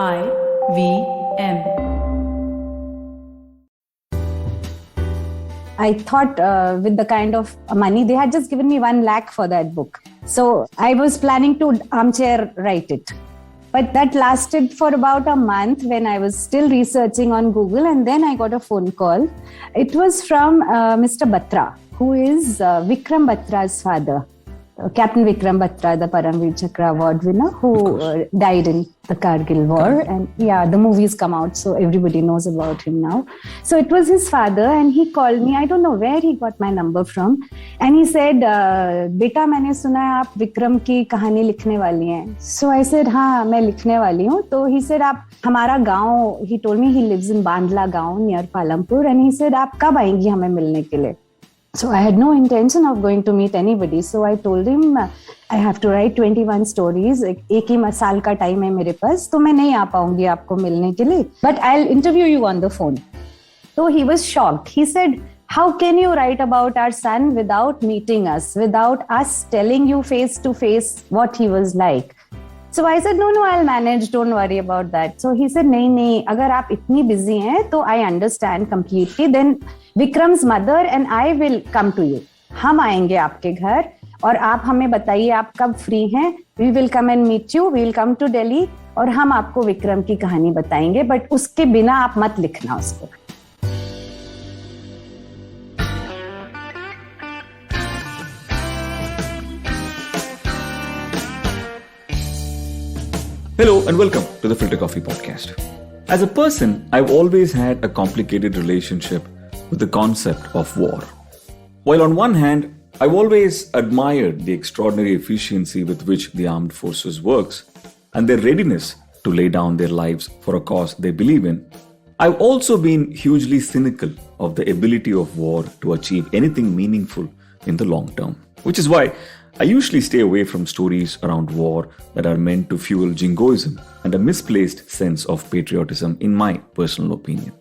IVM. I thought with the kind of money, they had just given me 1 lakh for that book. So I was planning to armchair write it. But that lasted for about a month when I was still researching on Google, and then I got a phone call. It was from Mr. Batra, who is Vikram Batra's father. Captain Vikram Batra, the Paramveer Chakra Award winner, who died in the Kargil war. And the movies come out, so everybody knows about him now. So it was his father, and he called me. I don't know where he got my number from. And he said, "Beta, मैंने सुना है आप विक्रम की कहानी लिखने वाली हैं." So I said, हाँ, मैं लिखने वाली हूँ. तो he said, आप हमारा गाँव, he told me he lives in Bandla गाँव near Palampur. And he said, आप कब आएंगी हमें मिलने के लिए? So I had no intention of going to meet anybody. So I told him, I have to write 21 stories. एक ही साल का टाइम है मेरे पास, तो मैं नहीं आ पाऊंगी आपको मिलने के लिए. But I'll interview you on the phone. So he was shocked. He said, how can you write about our son without meeting us, without us telling you face to face what he was like? So I said, no, I'll manage. Don't worry about that. So he said, नहीं, अगर आप इतनी busy हैं, तो I understand completely. Then Vikram's mother and I will come to you. हम आएंगे आपके घर और आप हमें बताइए आप कब फ्री हैं. We will come and meet you. We will come to Delhi और हम आपको विक्रम की कहानी बताएंगे. But उसके बिना आप मत लिखना उसको. Hello and welcome to the Filter Koffee Podcast. As a person, I've always had a complicated relationship with the concept of war. While on one hand, I've always admired the extraordinary efficiency with which the armed forces works and their readiness to lay down their lives for a cause they believe in, I've also been hugely cynical of the ability of war to achieve anything meaningful in the long term. Which is why I usually stay away from stories around war that are meant to fuel jingoism and a misplaced sense of patriotism, in my personal opinion.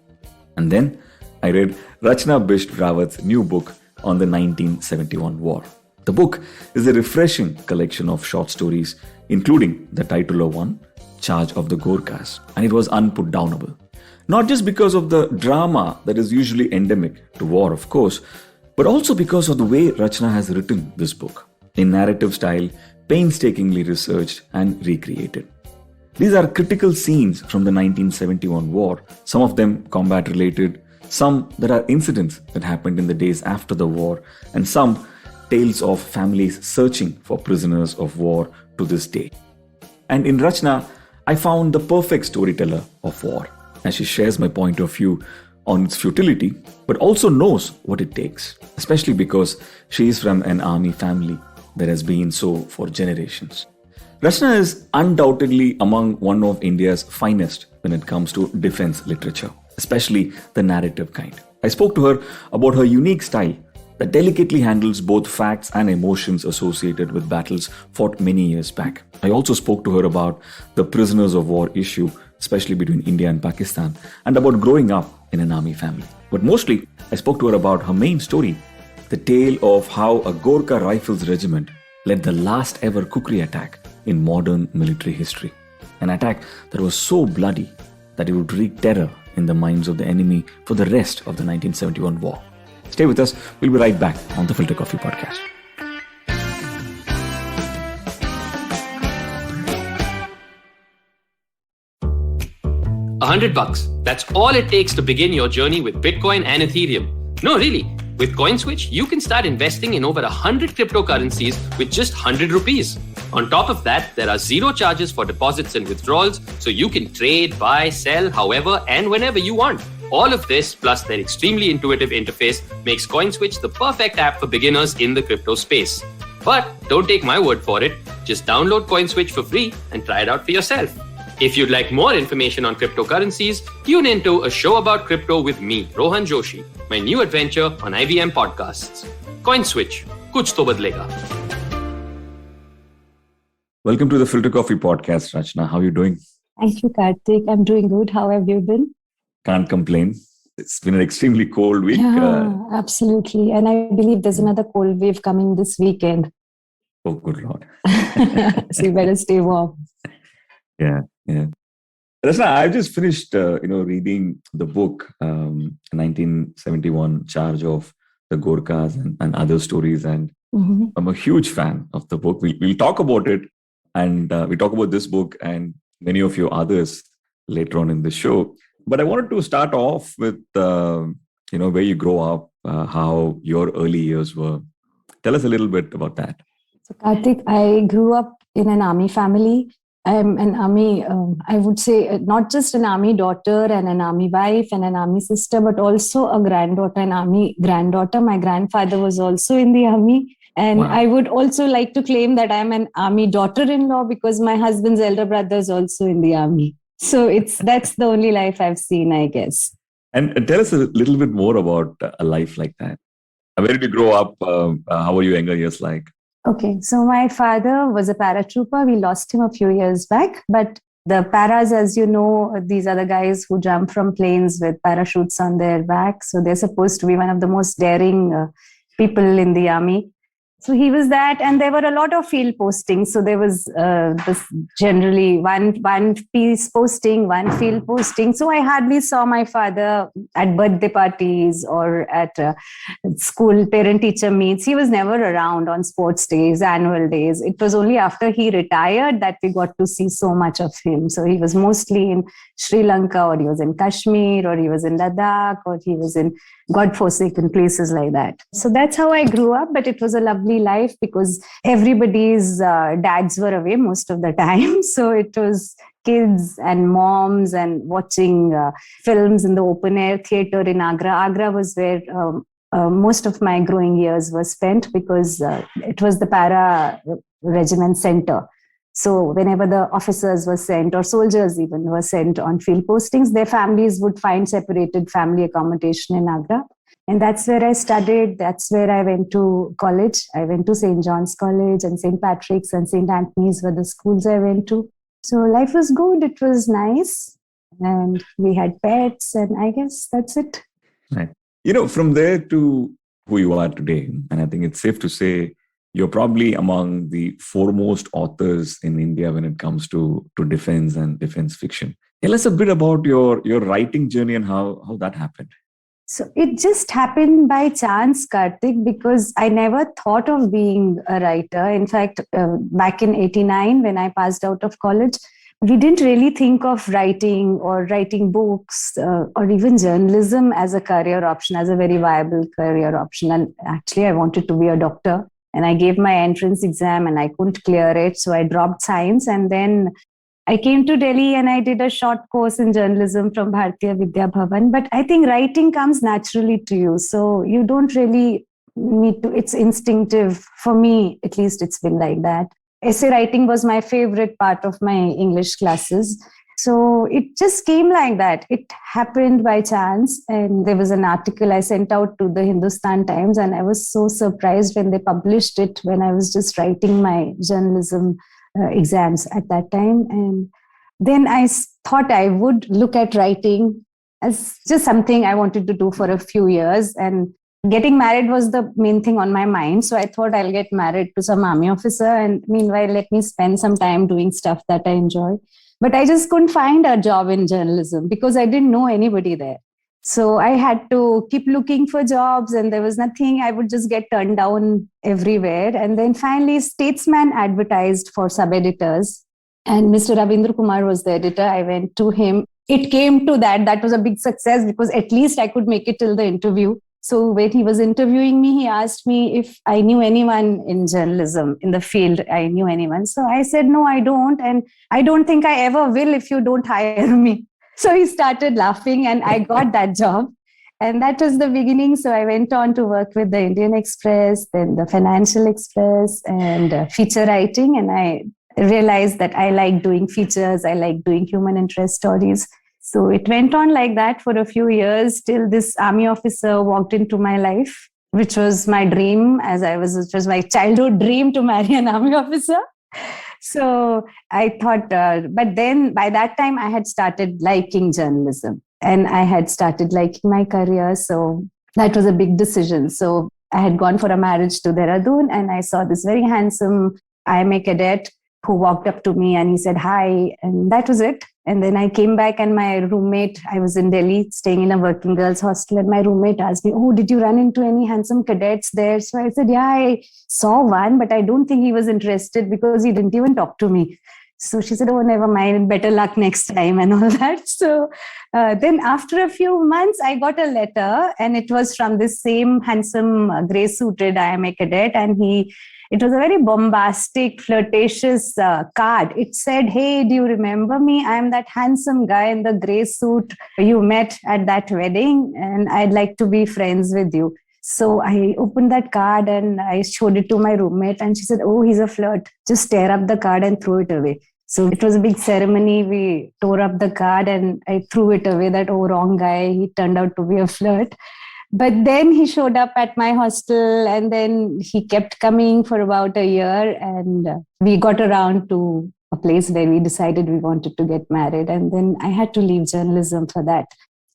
And then I read Rachna Bisht Rawat's new book on the 1971 war. The book is a refreshing collection of short stories, including the titular one, Charge of the Gorkhas, and it was unputdownable. Not just because of the drama that is usually endemic to war, of course, but also because of the way Rachna has written this book. In narrative style, painstakingly researched and recreated. These are critical scenes from the 1971 war, some of them combat related, some that are incidents that happened in the days after the war, and some tales of families searching for prisoners of war to this day. And in Rachna, I found the perfect storyteller of war, as she shares my point of view on its futility, but also knows what it takes, especially because she is from an army family that has been so for generations. Rachna is undoubtedly among one of India's finest when it comes to defense literature, especially the narrative kind. I spoke to her about her unique style that delicately handles both facts and emotions associated with battles fought many years back. I also spoke to her about the prisoners of war issue, especially between India and Pakistan, and about growing up in an army family. But mostly, I spoke to her about her main story, the tale of how a Gorkha Rifle's regiment led the last ever Khukuri attack in modern military history. An attack that was so bloody that it would wreak terror in the minds of the enemy for the rest of the 1971 war. Stay with us. We'll be right back on the Filter Koffee Podcast. $100. That's all it takes to begin your journey with Bitcoin and Ethereum. No, really. With CoinSwitch, you can start investing in over 100 cryptocurrencies with just 100 rupees. On top of that, there are zero charges for deposits and withdrawals, so you can trade, buy, sell, however and whenever you want. All of this, plus their extremely intuitive interface, makes CoinSwitch the perfect app for beginners in the crypto space. But don't take my word for it. Just download CoinSwitch for free and try it out for yourself. If you'd like more information on cryptocurrencies, tune into a show about crypto with me, Rohan Joshi, my new adventure on IVM podcasts. CoinSwitch, kuch to badlega. Welcome to the Filter Koffee Podcast, Rachna. How are you doing? Thank you, Karthik. I'm doing good. How have you been? Can't complain. It's been an extremely cold week. Yeah, absolutely. And I believe there's another cold wave coming this weekend. Oh, good Lord. So you better stay warm. Yeah. Rachna, I've just finished, reading the book, 1971 Charge of the Gorkhas and other stories. And I'm a huge fan of the book. We'll talk about it, and we talk about this book and many of your others later on in the show. But I wanted to start off with, where you grow up, how your early years were. Tell us a little bit about that. So, Karthik, I grew up in an army family. I'm an army, I would say, not just an army daughter and an army wife and an army sister, but also a granddaughter, an army granddaughter. My grandfather was also in the army. And Wow. I would also like to claim that I'm an army daughter-in-law because my husband's elder brother is also in the army. So that's the only life I've seen, I guess. And tell us a little bit more about a life like that. Where did you grow up? How were your younger years like? Okay, so my father was a paratrooper. We lost him a few years back, but the paras, as you know, these are the guys who jump from planes with parachutes on their back. So they're supposed to be one of the most daring people in the army. So he was that, and there were a lot of field postings. So there was this generally one piece posting, one field posting. So I hardly saw my father at birthday parties or at school parent-teacher meets. He was never around on sports days, annual days. It was only after he retired that we got to see so much of him. So he was mostly in Sri Lanka, or he was in Kashmir, or he was in Ladakh, or he was in God-forsaken places like that. So that's how I grew up, but it was a lovely life because everybody's dads were away most of the time. So it was kids and moms and watching films in the open air theater in Agra. Agra was where most of my growing years were spent because it was the para regiment center. So whenever the officers were sent, or soldiers even were sent on field postings, their families would find separated family accommodation in Agra. And that's where I studied. That's where I went to college. I went to St. John's College, and St. Patrick's and St. Anthony's were the schools I went to. So life was good. It was nice. And we had pets, and I guess that's it. Right. From there to who you are today, and I think it's safe to say you're probably among the foremost authors in India when it comes to defense and defense fiction. Tell us a bit about your writing journey and how that happened. So it just happened by chance, Karthik, because I never thought of being a writer. In fact, back in 89, when I passed out of college, we didn't really think of writing or writing books or even journalism as a career option, as a very viable career option. And actually, I wanted to be a doctor. And I gave my entrance exam and I couldn't clear it. So I dropped science. And then I came to Delhi and I did a short course in journalism from Bharatiya Vidya Bhavan. But I think writing comes naturally to you. So you don't really need to, it's instinctive. For me, at least it's been like that. Essay writing was my favorite part of my English classes. So it just came like that. It happened by chance. And there was an article I sent out to the Hindustan Times, and I was so surprised when they published it when I was just writing my journalism exams at that time. And then I thought I would look at writing as just something I wanted to do for a few years. And getting married was the main thing on my mind. So I thought I'll get married to some army officer, and meanwhile, let me spend some time doing stuff that I enjoy. But I just couldn't find a job in journalism because I didn't know anybody there. So I had to keep looking for jobs, and there was nothing. I would just get turned down everywhere. And then finally, Statesman advertised for sub-editors, and Mr. Ravindra Kumar was the editor. I went to him. It came to that. That was a big success because at least I could make it till the interview. So when he was interviewing me, he asked me if I knew anyone in journalism, in the field. I knew anyone. So I said, no, I don't. And I don't think I ever will if you don't hire me. So he started laughing and I got that job. And that was the beginning. So I went on to work with the Indian Express, then the Financial Express, and feature writing. And I realized that I like doing features. I like doing human interest stories. So it went on like that for a few years till this army officer walked into my life, which was my dream it was my childhood dream to marry an army officer. So I thought, but then by that time I had started liking journalism and I had started liking my career. So that was a big decision. So I had gone for a marriage to Dehradun and I saw this very handsome IMA cadet who walked up to me and he said, hi. And that was it. And then I came back and my roommate, I was in Delhi staying in a working girls hostel, and my roommate asked me, oh, did you run into any handsome cadets there? So I said, yeah, I saw one, but I don't think he was interested because he didn't even talk to me. So she said, oh, never mind, better luck next time and all that. So then after a few months, I got a letter, and it was from this same handsome grey-suited I am a cadet, and it was a very bombastic, flirtatious card. It said, hey, do you remember me? I am that handsome guy in the grey suit you met at that wedding, and I'd like to be friends with you. So I opened that card and I showed it to my roommate, and she said, oh, he's a flirt. Just tear up the card and throw it away. So it was a big ceremony. We tore up the card and I threw it away, that, oh, wrong guy. He turned out to be a flirt. But then he showed up at my hostel, and then he kept coming for about a year, and we got around to a place where we decided we wanted to get married. And then I had to leave journalism for that,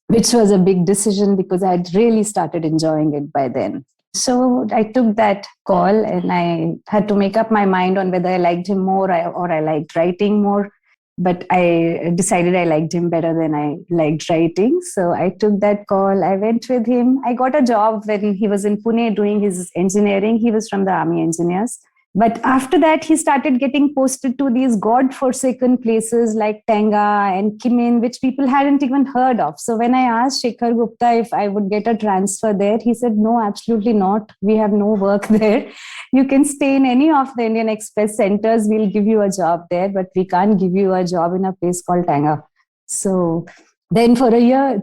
which was a big decision because I'd really started enjoying it by then. So I took that call, and I had to make up my mind on whether I liked him more or I liked writing more. But I decided I liked him better than I liked writing. So I took that call. I went with him. I got a job when he was in Pune doing his engineering. He was from the Army Engineers. But after that, he started getting posted to these God-forsaken places like Tenga and Kimin, which people hadn't even heard of. So when I asked Shekhar Gupta if I would get a transfer there, he said, no, absolutely not. We have no work there. You can stay in any of the Indian Express centers. We'll give you a job there, but we can't give you a job in a place called Tenga. So then for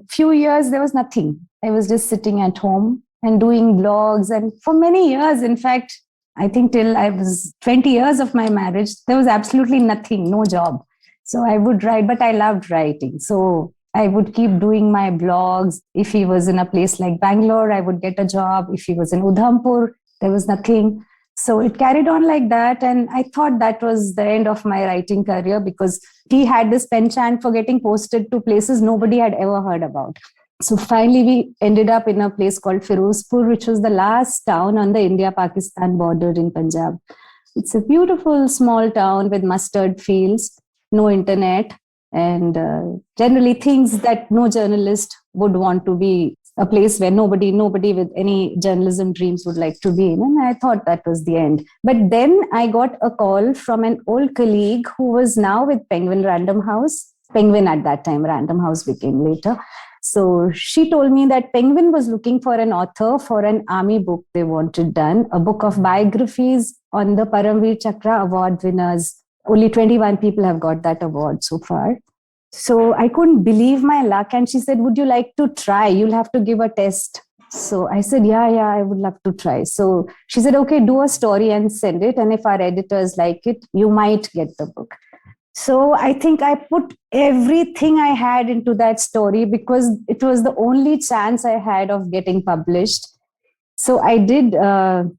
few years, there was nothing. I was just sitting at home and doing blogs. And for many years, in fact, I think till I was 20 years of my marriage, there was absolutely nothing, no job. So I would write, but I loved writing. So I would keep doing my blogs. If he was in a place like Bangalore, I would get a job. If he was in Udhampur, there was nothing. So it carried on like that. And I thought that was the end of my writing career because he had this penchant for getting posted to places nobody had ever heard about. So finally, we ended up in a place called Firozpur, which was the last town on the India-Pakistan border in Punjab. It's a beautiful small town with mustard fields, no internet, and generally things that no journalist would want to be, a place where nobody with any journalism dreams would like to be in. And I thought that was the end. But then I got a call from an old colleague who was now with Penguin Random House. Penguin at that time, Random House became later. So she told me that Penguin was looking for an author for an army book they wanted done, a book of biographies on the Paramveer Chakra award winners. Only 21 people have got that award so far. So I couldn't believe my luck. And she said, would you like to try? You'll have to give a test. So I said, yeah, I would love to try. So she said, okay, do a story and send it. And if our editors like it, you might get the book. So I think I put everything I had into that story because it was the only chance I had of getting published. So I did Captain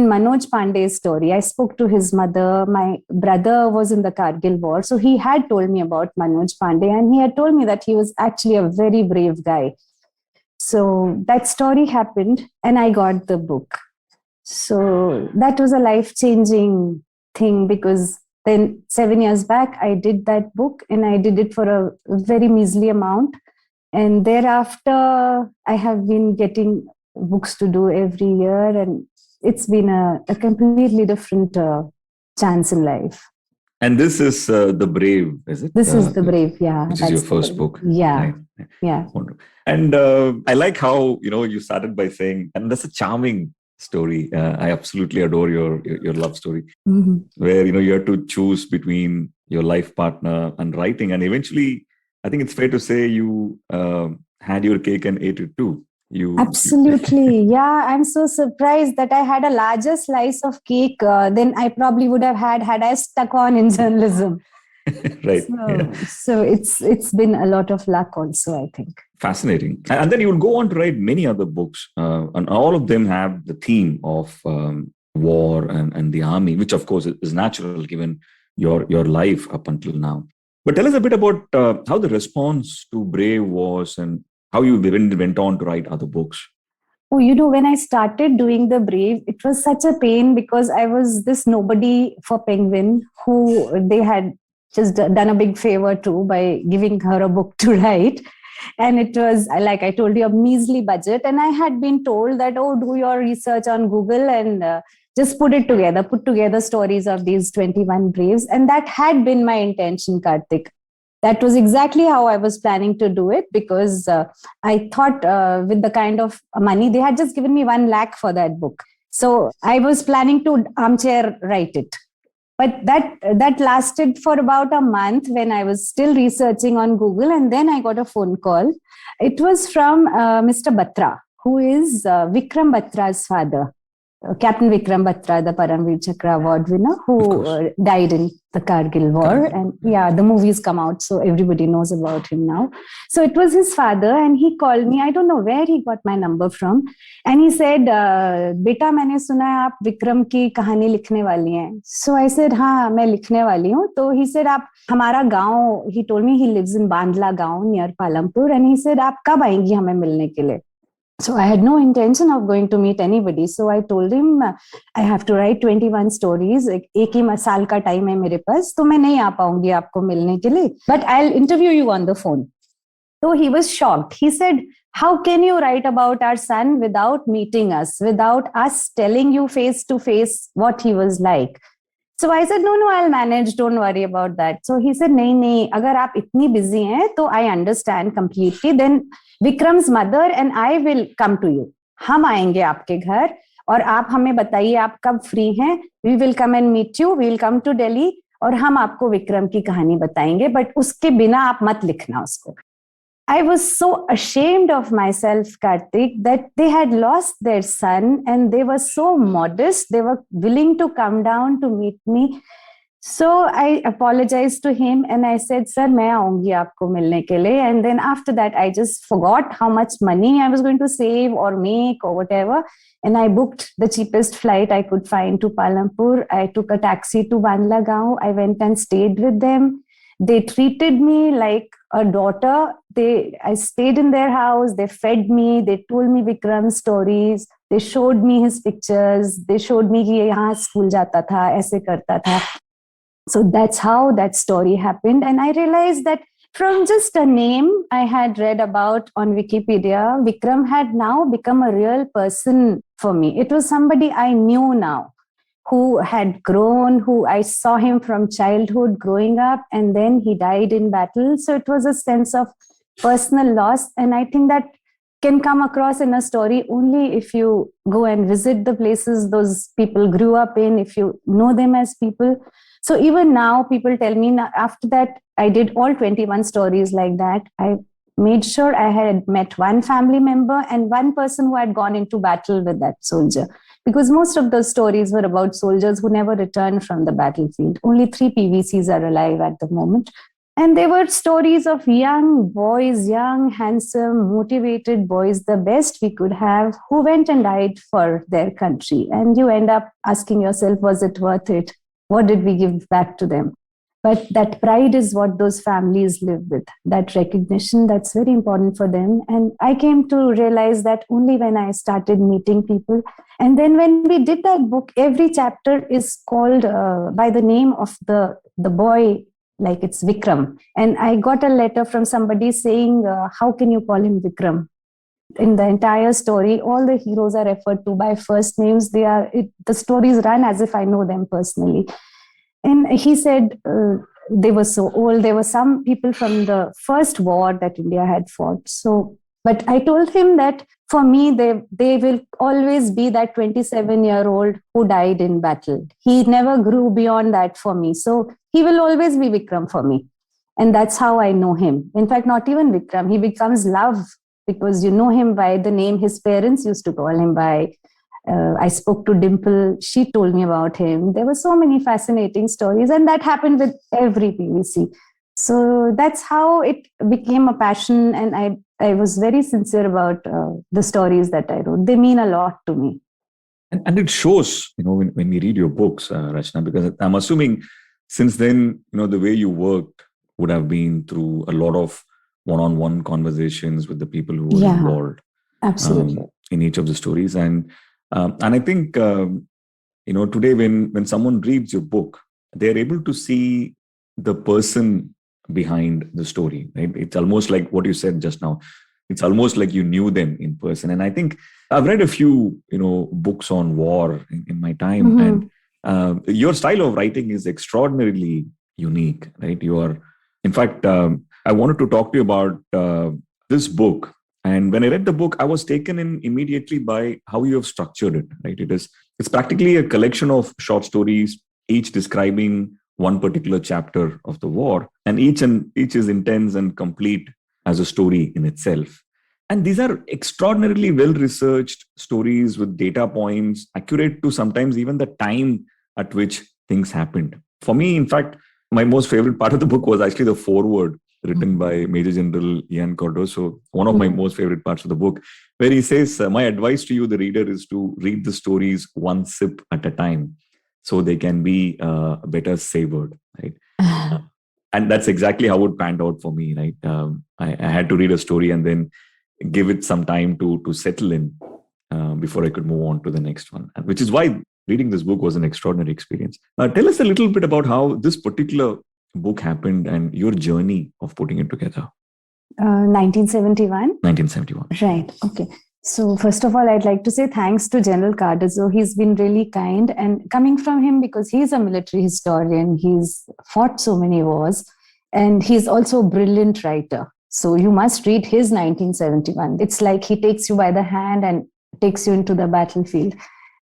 Manoj Pandey's story. I spoke to his mother. My brother was in the Kargil war. So he had told me about Manoj Pandey, and he had told me that he was actually a very brave guy. So that story happened and I got the book. So that was a life-changing thing because then 7 years back, I did that book and I did it for a very measly amount. And thereafter, I have been getting books to do every year. And it's been a completely different chance in life. And this is The Brave, is it? This is The Brave, yeah. Which is your first book. Yeah. Right. Yeah. And I like how, you started by saying, and that's a charming story. I absolutely adore your love story, where you have to choose between your life partner and writing, and eventually, I think it's fair to say you had your cake and ate it too. Absolutely, yeah. I'm so surprised that I had a larger slice of cake than I probably would have had I stuck on in journalism. Right. So it's been a lot of luck also, I think. Fascinating. And then you will go on to write many other books, and all of them have the theme of war and the army, which of course is natural given your life up until now. But tell us a bit about how the response to Brave was and how you went on to write other books. Oh, when I started doing The Brave, it was such a pain because I was this nobody for Penguin who they had just done a big favor too by giving her a book to write. And it was, like I told you, a measly budget. And I had been told that, oh, do your research on Google and just put together stories of these 21 braves. And that had been my intention, Karthik. That was exactly how I was planning to do it, because I thought with the kind of money, they had just given me 1 lakh for that book. So I was planning to armchair write it. But that lasted for about a month when I was still researching on Google. And then I got a phone call. It was from Mr. Batra, who is Vikram Batra's father. Captain Vikram Batra, the Paramveer Chakra Award winner, who died in the Kargil War. And the movies come out, so everybody knows about him now. So it was his father, and he called me. I don't know where he got my number from. And he said, Beta, मैंने सुना है आप विक्रम की कहानी लिखने वाली हैं. So I said, हाँ, मैं लिखने वाली हूँ. So he said, आप हमारा गाँव, he told me he lives in Bandla गाँव near Palampur. And he said, आप कब आएंगी हमें मिलने के लिए? So I had no intention of going to meet anybody. So I told him, I have to write 21 stories. एक ही साल का time है मेरे पास, तो मैं नहीं आ पाऊंगी आपको मिलने के लिए. But I'll interview you on the phone. So he was shocked. He said, how can you write about our son without meeting us, without us telling you face to face what he was like? So I said, no, I'll manage. Don't worry about that. So he said, नहीं, अगर आप इतनी busy हैं, तो I understand completely. Then Vikram's mother and I will come to you. हम आएंगे आपके घर और आप हमें बताइए आप कब free हैं. We will come and meet you. We will come to Delhi और हम आपको विक्रम की कहानी बताएंगे. But उसके बिना आप मत लिखना उसको. I was so ashamed of myself, Karthik, that they had lost their son and they were so modest. They were willing to come down to meet me. So I apologized to him and I said, sir, मैं आऊंगी आपको मिलने के लिए. And then after that, I just forgot how much money I was going to save or make or whatever. And I booked the cheapest flight I could find to Palampur. I took a taxi to Bandla Gaon. I went and stayed with them. They treated me like a daughter. I stayed in their house. They fed me. They told me Vikram's stories. They showed me his pictures. They showed me कि यहाँ school जाता था, ऐसे करता था. So that's how that story happened. And I realized that from just a name I had read about on Wikipedia, Vikram had now become a real person for me. It was somebody I knew now, who had grown, who I saw him from childhood growing up, and then he died in battle. So it was a sense of personal loss. And I think that can come across in a story only if you go and visit the places those people grew up in, if you know them as people. So even now, people tell me, after that, I did all 21 stories like that. I made sure I had met one family member and one person who had gone into battle with that soldier. Because most of those stories were about soldiers who never returned from the battlefield. Only 3 PVCs are alive at the moment. And they were stories of young boys, young, handsome, motivated boys, the best we could have, who went and died for their country. And you end up asking yourself, was it worth it? What did we give back to them? But that pride is what those families live with, that recognition, that's very important for them. And I came to realize that only when I started meeting people. And then when we did that book, every chapter is called by the name of the boy, like it's Vikram. And I got a letter from somebody saying, how can you call him Vikram? In the entire story, all the heroes are referred to by first names. The stories run as if I know them personally. And he said they were so old. There were some people from the first war that India had fought. So, but I told him that for me, they will always be that 27-year-old who died in battle. He never grew beyond that for me. So he will always be Vikram for me. And that's how I know him. In fact, not even Vikram. He becomes Love, because you know him by the name his parents used to call him by. I spoke to Dimple. She told me about him. There were so many fascinating stories, and that happened with every PVC. So that's how it became a passion, and I was very sincere about the stories that I wrote. They mean a lot to me. And it shows, when we read your books, Rachna, because I'm assuming since then, the way you worked would have been through a lot of one-on-one conversations with the people who were involved in each of the stories. And I think, today when someone reads your book, they're able to see the person behind the story, right? It's almost like what you said just now. It's almost like you knew them in person. And I think I've read a few, books on war in my time. And your style of writing is extraordinarily unique, right? In fact, I wanted to talk to you about this book. And when I read the book, I was taken in immediately by how you have structured it, right? It's practically a collection of short stories, each describing one particular chapter of the war, and each is intense and complete as a story in itself. And these are extraordinarily well-researched stories with data points, accurate to sometimes even the time at which things happened. For me, in fact, my most favorite part of the book was actually the foreword written by Major General Ian Cardoso, one of my most favorite parts of the book, where he says, my advice to you, the reader, is to read the stories one sip at a time so they can be better savored, right? And that's exactly how it panned out for me, right? I had to read a story and then give it some time to settle in before I could move on to the next one, which is why reading this book was an extraordinary experience. Tell us a little bit about how this particular book happened and your journey of putting it together. 1971? 1971. Right. Okay. So first of all, I'd like to say thanks to General Cardozo. He's been really kind, and coming from him because he's a military historian, he's fought so many wars, and he's also a brilliant writer. So you must read his 1971. It's like he takes you by the hand and takes you into the battlefield.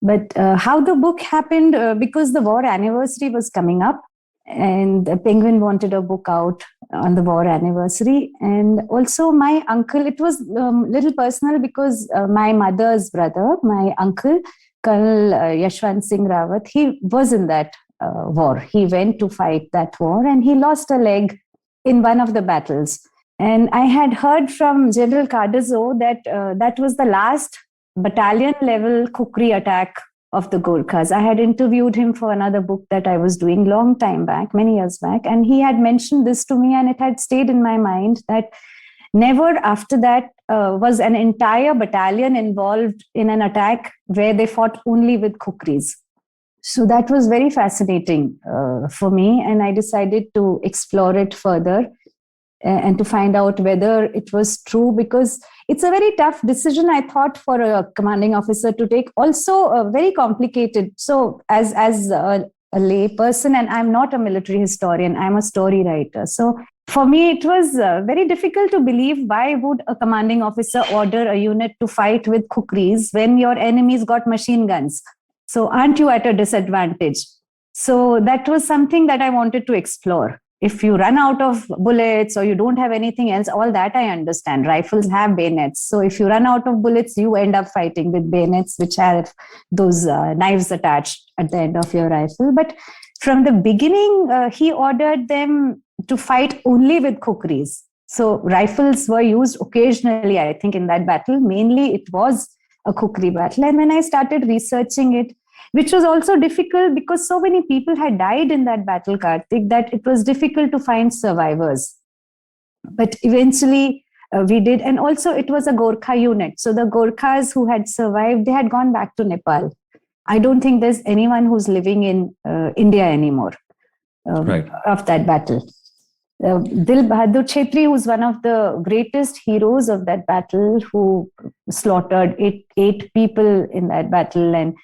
But how the book happened, because the war anniversary was coming up, and Penguin wanted a book out on the war anniversary. And also my uncle, it was a little personal because my mother's brother, my uncle, Colonel Yashwant Singh Rawat, he was in that war. He went to fight that war and he lost a leg in one of the battles. And I had heard from General Cardozo that that was the last battalion level Khukuri attack of the Gorkhas. I had interviewed him for another book that I was doing long time back, many years back, and he had mentioned this to me, and it had stayed in my mind that never after that was an entire battalion involved in an attack where they fought only with Khukuris. So that was very fascinating for me, and I decided to explore it further and to find out whether it was true, because it's a very tough decision, I thought, for a commanding officer to take. Also very complicated. So as a lay person, and I'm not a military historian, I'm a story writer. So for me, it was very difficult to believe why would a commanding officer order a unit to fight with Khukuris when your enemy's got machine guns? So aren't you at a disadvantage? So that was something that I wanted to explore. If you run out of bullets or you don't have anything else, all that I understand. Rifles have bayonets. So if you run out of bullets, you end up fighting with bayonets, which have those knives attached at the end of your rifle. But from the beginning, he ordered them to fight only with Khukuris. So rifles were used occasionally, I think, in that battle. Mainly it was a Khukuri battle. And when I started researching it, which was also difficult because so many people had died in that battle, Karthik, that it was difficult to find survivors. But eventually we did. And also it was a Gorkha unit. So the Gorkhas who had survived, they had gone back to Nepal. I don't think there's anyone who's living in India anymore of that battle. Dil Bahadur Chhetri, who's one of the greatest heroes of that battle, who slaughtered eight people in that battle, and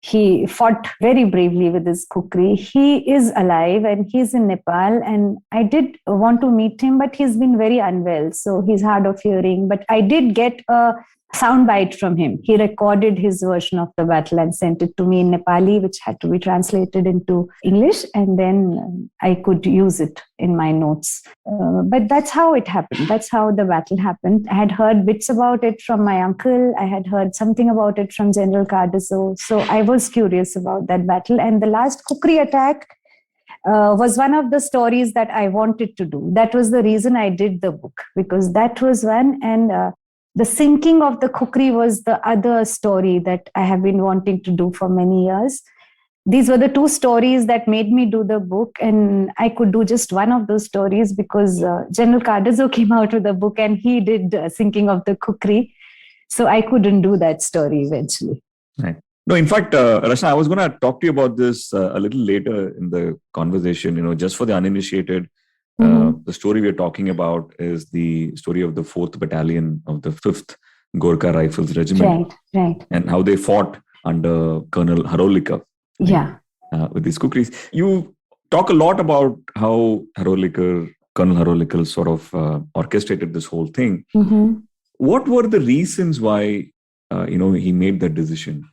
he fought very bravely with his Khukuri. He is alive and he's in Nepal, and I did want to meet him, but he's been very unwell, so he's hard of hearing. But I did get a soundbite from him. He recorded his version of the battle and sent it to me in Nepali, which had to be translated into English, and then I could use it in my notes. But that's how it happened. That's how the battle happened. I had heard bits about it from my uncle. I had heard something about it from General Cardozo. So I was curious about that battle. And the last Khukuri attack was one of the stories that I wanted to do. That was the reason I did the book, because that was one. And the sinking of the Khukuri was the other story that I have been wanting to do for many years. These were the two stories that made me do the book, and I could do just one of those stories because General Cardozo came out with a book and he did sinking of the Khukuri. So I couldn't do that story eventually. Right. No, in fact, Rachna, I was going to talk to you about this a little later in the conversation. Just for the uninitiated, the story we're talking about is the story of the 4th Battalion of the 5th Gorkha Rifles Regiment. Right. And how they fought under Colonel Harolikar. Yeah. With these Khukuris. You talk a lot about how Colonel Harolikar sort of orchestrated this whole thing. Mm-hmm. What were the reasons why, he made that decision?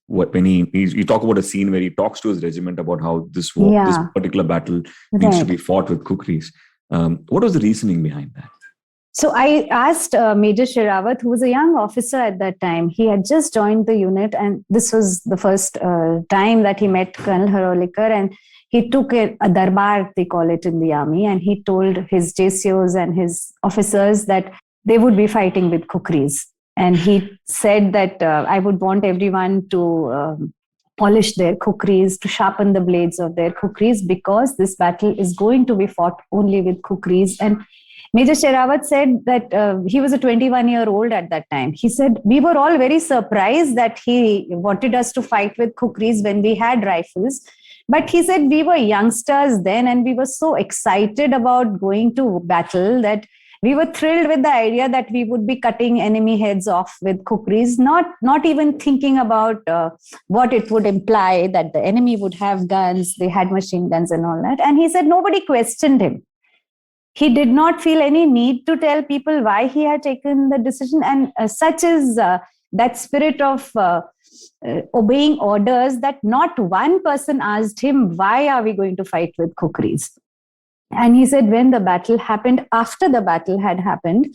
When he talk about a scene where he talks to his regiment about how this particular battle needs to be fought with Khukuris. What was the reasoning behind that? So I asked Major Sherawat, who was a young officer at that time. He had just joined the unit, and this was the first time that he met Colonel Harolikar, and he took a darbar, they call it in the army, and he told his JCOs and his officers that they would be fighting with Khukuris. And he said that I would want everyone to polish their Khukuris, to sharpen the blades of their Khukuris, because this battle is going to be fought only with Khukuris. And Major Sherawat said that he was a 21-year-old at that time. He said, we were all very surprised that he wanted us to fight with Khukuris when we had rifles. But he said we were youngsters then, and we were so excited about going to battle that we were thrilled with the idea that we would be cutting enemy heads off with Khukuris, not even thinking about what it would imply, that the enemy would have guns, they had machine guns and all that. And he said nobody questioned him. He did not feel any need to tell people why he had taken the decision. And such is that spirit of obeying orders that not one person asked him, why are we going to fight with Khukuris? And he said when the battle happened, after the battle had happened,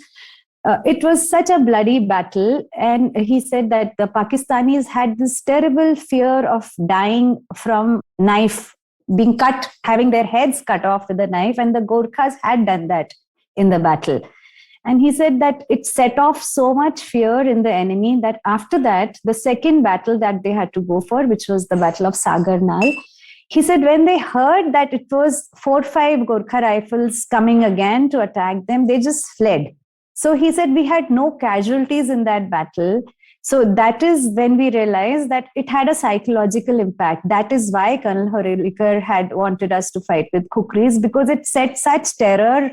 it was such a bloody battle. And he said that the Pakistanis had this terrible fear of dying from knife, being cut, having their heads cut off with a knife. And the Gorkhas had done that in the battle. And he said that it set off so much fear in the enemy that after that, the second battle that they had to go for, which was the Battle of Sagarnal, he said when they heard that it was 4-5 Gorkha Rifles coming again to attack them, they just fled. So he said we had no casualties in that battle. So that is when we realized that it had a psychological impact. That is why Colonel Harolikar had wanted us to fight with Khukuris, because it set such terror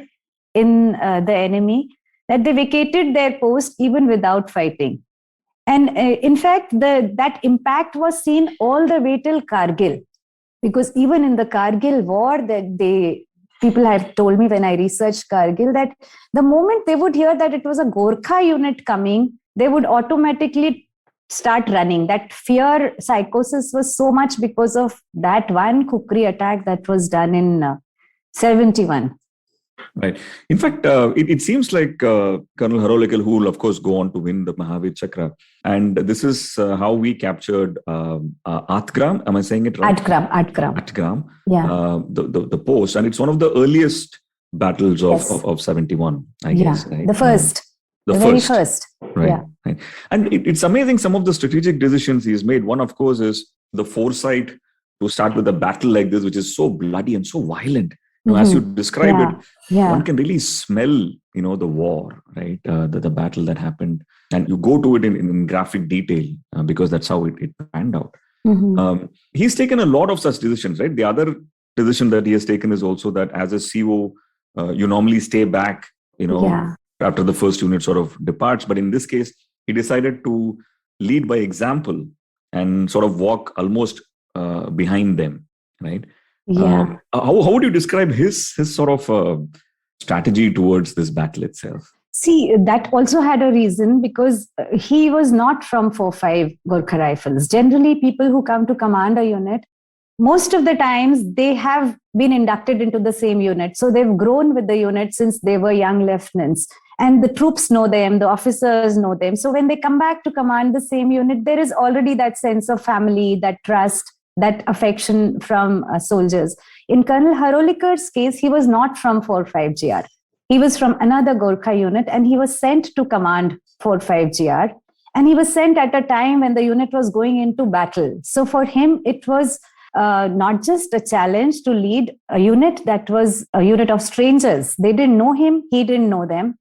in the enemy that they vacated their post even without fighting. And in fact, that impact was seen all the way till Kargil. Because even in the Kargil war, people have told me when I researched Kargil that the moment they would hear that it was a Gorkha unit coming, they would automatically start running. That fear psychosis was so much because of that one Khukuri attack that was done in 71. Right. In fact, it seems like Colonel Harolikar, who will of course go on to win the Mahavir Chakra, and this is how we captured Atgram. Am I saying it right? Atgram. Yeah. The post, and it's one of the earliest battles of 71. I guess. Right? The first. The very first. Right. Yeah. Right. And it's amazing some of the strategic decisions he's made. One, of course, is the foresight to start with a battle like this, which is so bloody and so violent. As you describe it, one can really smell, the war, right? The battle that happened, and you go to it in graphic detail because that's how it panned out. Mm-hmm. He's taken a lot of such decisions, right? The other decision that he has taken is also that as a CO, you normally stay back, after the first unit sort of departs. But in this case, he decided to lead by example and sort of walk almost behind them, right? Yeah. How would you describe his sort of strategy towards this battle itself? See, that also had a reason, because he was not from 4-5 Gorkha Rifles. Generally, people who come to command a unit, most of the times they have been inducted into the same unit. So they've grown with the unit since they were young lieutenants. And the troops know them, the officers know them. So when they come back to command the same unit, there is already that sense of family, that trust, that affection from soldiers. In Colonel Harolikar's case, he was not from 4-5 GR. He was from another Gorkha unit, and he was sent to command 4-5 GR. And he was sent at a time when the unit was going into battle. So for him, it was not just a challenge to lead a unit that was a unit of strangers. They didn't know him, he didn't know them.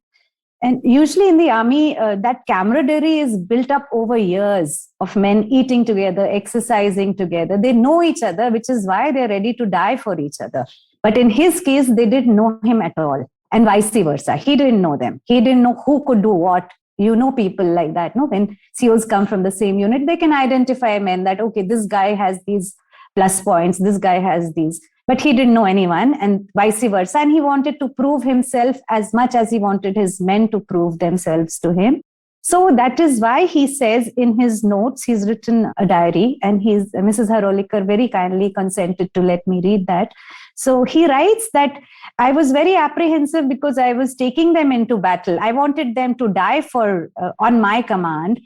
And usually in the army, that camaraderie is built up over years of men eating together, exercising together. They know each other, which is why they're ready to die for each other. But in his case, they didn't know him at all. And vice versa. He didn't know them. He didn't know who could do what. You know, people like that. No, when COs come from the same unit, they can identify men that, okay, this guy has these plus points, this guy has these. But he didn't know anyone, and vice versa. And he wanted to prove himself as much as he wanted his men to prove themselves to him. So that is why he says in his notes, he's written a diary, and Mrs. Harolikar very kindly consented to let me read that. So he writes that I was very apprehensive because I was taking them into battle. I wanted them to die on my command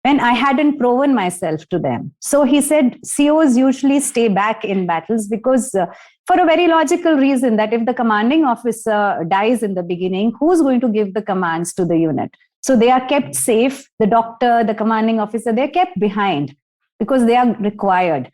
when I hadn't proven myself to them. So he said COs usually stay back in battles because for a very logical reason, that if the commanding officer dies in the beginning, who's going to give the commands to the unit? So they are kept safe. The doctor, the commanding officer, they're kept behind because they are required.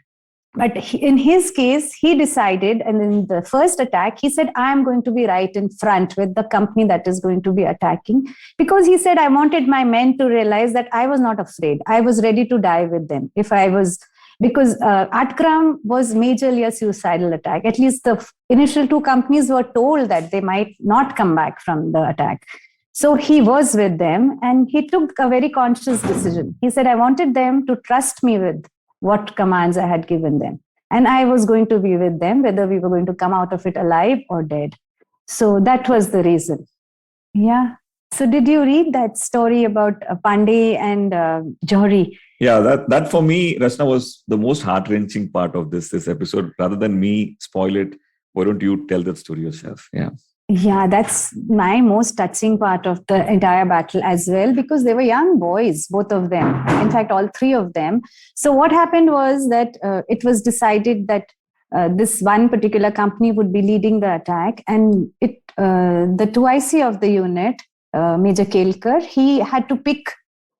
But in his case, he decided, and in the first attack, he said, I am going to be right in front with the company that is going to be attacking. Because he said, I wanted my men to realize that I was not afraid. I was ready to die with them. Because Atgram was majorly a suicidal attack. At least the initial two companies were told that they might not come back from the attack. So he was with them, and he took a very conscious decision. He said, I wanted them to trust me with what commands I had given them. And I was going to be with them, whether we were going to come out of it alive or dead. So that was the reason. Yeah. So did you read that story about Pandey and Johri? Yeah, that for me, Rachna, was the most heart-wrenching part of this episode. Rather than me spoil it, why don't you tell that story yourself? Yeah. Yeah, that's my most touching part of the entire battle as well, because they were young boys, both of them. In fact, all three of them. So what happened was that it was decided that this one particular company would be leading the attack, and the 2IC of the unit, Major Kelkar, he had to pick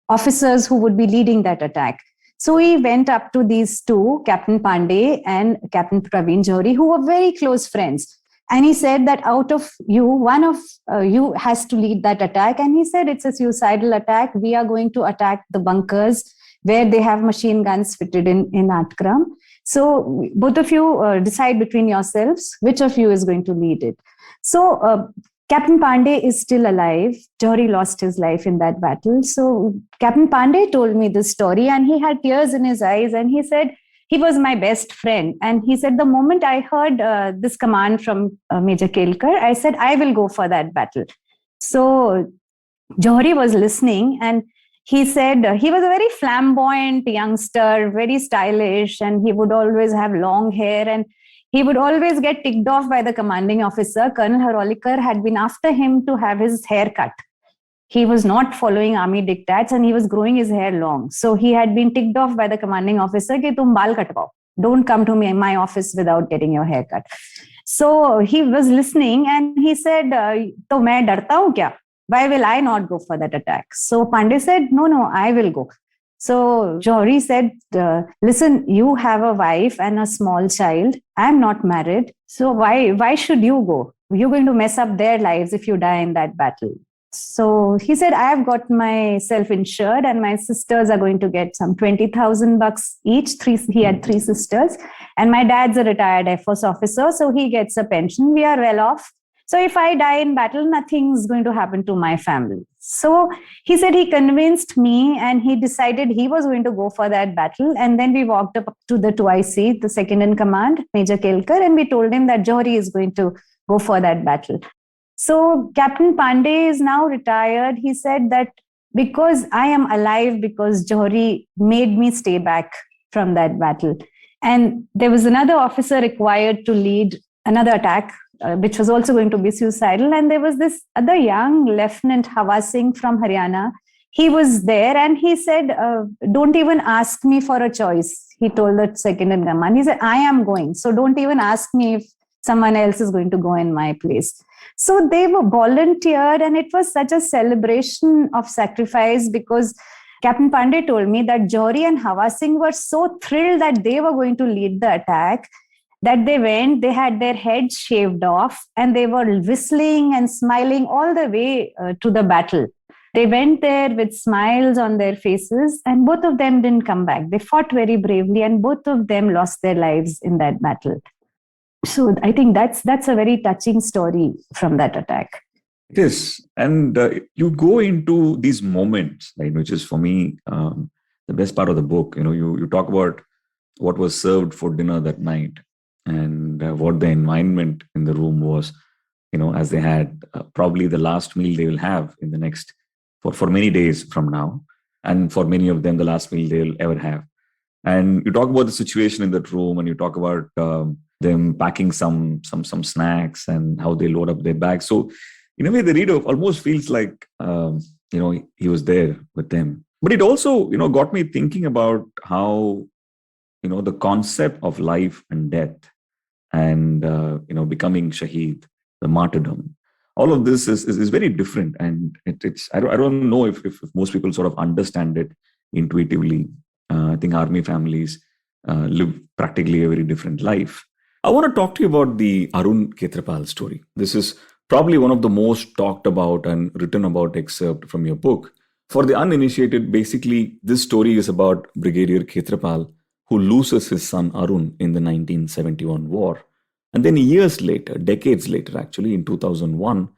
officers who would be leading that attack. So he went up to these two, Captain Pandey and Captain Praveen Johri, who were very close friends. And he said that out of you, one of you has to lead that attack. And he said, it's a suicidal attack. We are going to attack the bunkers where they have machine guns fitted in Atgram. So both of you decide between yourselves which of you is going to lead it. So Captain Pandey is still alive. Johri lost his life in that battle. So Captain Pandey told me this story, and he had tears in his eyes, and he said, he was my best friend. And he said, the moment I heard this command from Major Kelkar, I said, I will go for that battle. So Johri was listening, and he said he was a very flamboyant youngster, very stylish, and he would always have long hair, and he would always get ticked off by the commanding officer. Colonel Harolikar had been after him to have his hair cut. He was not following army diktats, and he was growing his hair long. So he had been ticked off by the commanding officer, ki tum baal katwao. Don't come to me in my office without getting your hair cut. So he was listening, and he said, to main darta hu kya? Why will I not go for that attack? So Pandey said, no, I will go. So Johri said, listen, you have a wife and a small child. I'm not married. So why should you go? You're going to mess up their lives if you die in that battle. So he said, I have got myself insured, and my sisters are going to get some $20,000 each. He had three sisters, and my dad's a retired Air Force officer, so he gets a pension. We are well off. So if I die in battle, nothing's going to happen to my family. So he said he convinced me, and he decided he was going to go for that battle. And then we walked up to the 2IC, the second in command, Major Kelkar, and we told him that Johri is going to go for that battle. So Captain Pandey is now retired. He said that because I am alive, because Johri made me stay back from that battle. And there was another officer required to lead another attack, which was also going to be suicidal. And there was this other young Lieutenant Hawa Singh from Haryana. He was there, and he said, don't even ask me for a choice. He told the second in command. He said, I am going. So don't even ask me if someone else is going to go in my place. So they were volunteered, and it was such a celebration of sacrifice, because Captain Pandey told me that Johri and Hawa Singh were so thrilled that they were going to lead the attack. that they went, they had their heads shaved off and they were whistling and smiling all the way to the battle. They went there with smiles on their faces and both of them didn't come back. They fought very bravely and both of them lost their lives in that battle. So I think that's a very touching story from that attack. It is. And you go into these moments, right, which is for me the best part of the book. You talk about what was served for dinner that night and what the environment in the room was, as they had probably the last meal they will have in the next, for many days from now. And for many of them, the last meal they'll ever have. And you talk about the situation in that room and you talk about them packing some snacks and how they load up their bags. So in a way, the reader almost feels like, he was there with them. But it also, got me thinking about how, the concept of life and death and, becoming Shaheed, the martyrdom, all of this is very different. And I don't know if most people sort of understand it intuitively. I think army families live practically a very different life. I want to talk to you about the Arun Ketrapala story. This is probably one of the most talked about and written about excerpt from your book. For the uninitiated, basically, this story is about Brigadier Ketrapala, who loses his son Arun in the 1971 war. And then years later, decades later actually, in 2001,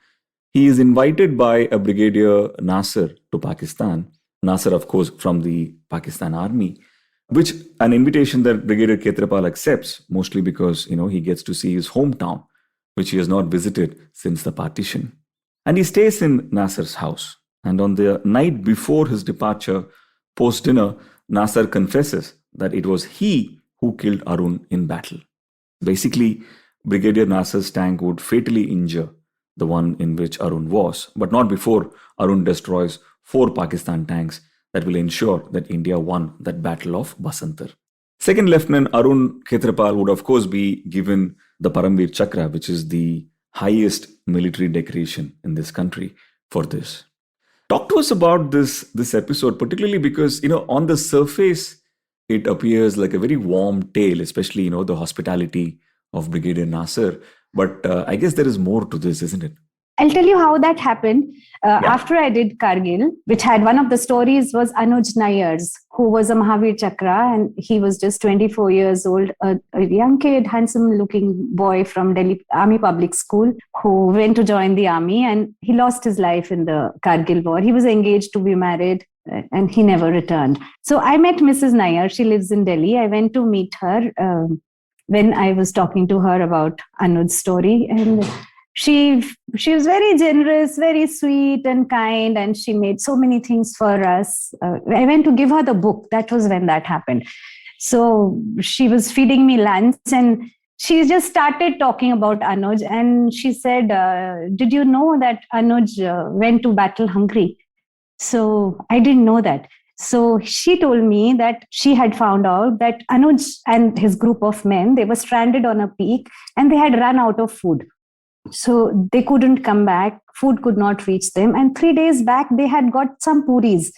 he is invited by a Brigadier Nasser to Pakistan. Nasser, of course, from the Pakistan Army, which an invitation that Brigadier Ketrapala accepts, mostly because, he gets to see his hometown, which he has not visited since the partition. And he stays in Nasser's house. And on the night before his departure, post-dinner, Nasser confesses that it was he who killed Arun in battle. Basically, Brigadier Nasser's tank would fatally injure the one in which Arun was, but not before Arun destroys 4 Pakistan tanks that will ensure that India won that battle of Basantar. Second Lieutenant Arun Ketrapala would of course be given the Paramveer Chakra, which is the highest military decoration in this country for this. Talk to us about this episode, particularly because, on the surface, it appears like a very warm tale, especially, the hospitality of Brigadier Nasser. But I guess there is more to this, isn't it? I'll tell you how that happened. After I did Kargil, which had one of the stories was Anuj Nair's, who was a Mahavir Chakra, and he was just 24 years old, a young kid, handsome-looking boy from Delhi Army Public School, who went to join the army, and he lost his life in the Kargil war. He was engaged to be married, and he never returned. So I met Mrs. Nair. She lives in Delhi. I went to meet her when I was talking to her about Anuj's story, and she was very generous, very sweet and kind, and she made so many things for us. I went to give her the book. That was when that happened. So she was feeding me lunch and she just started talking about Anuj, and she said, did you know that Anuj went to battle hungry? So I didn't know that. So she told me that she had found out that Anuj and his group of men, they were stranded on a peak and they had run out of food. So they couldn't come back. Food could not reach them. And 3 days back, they had got some puris,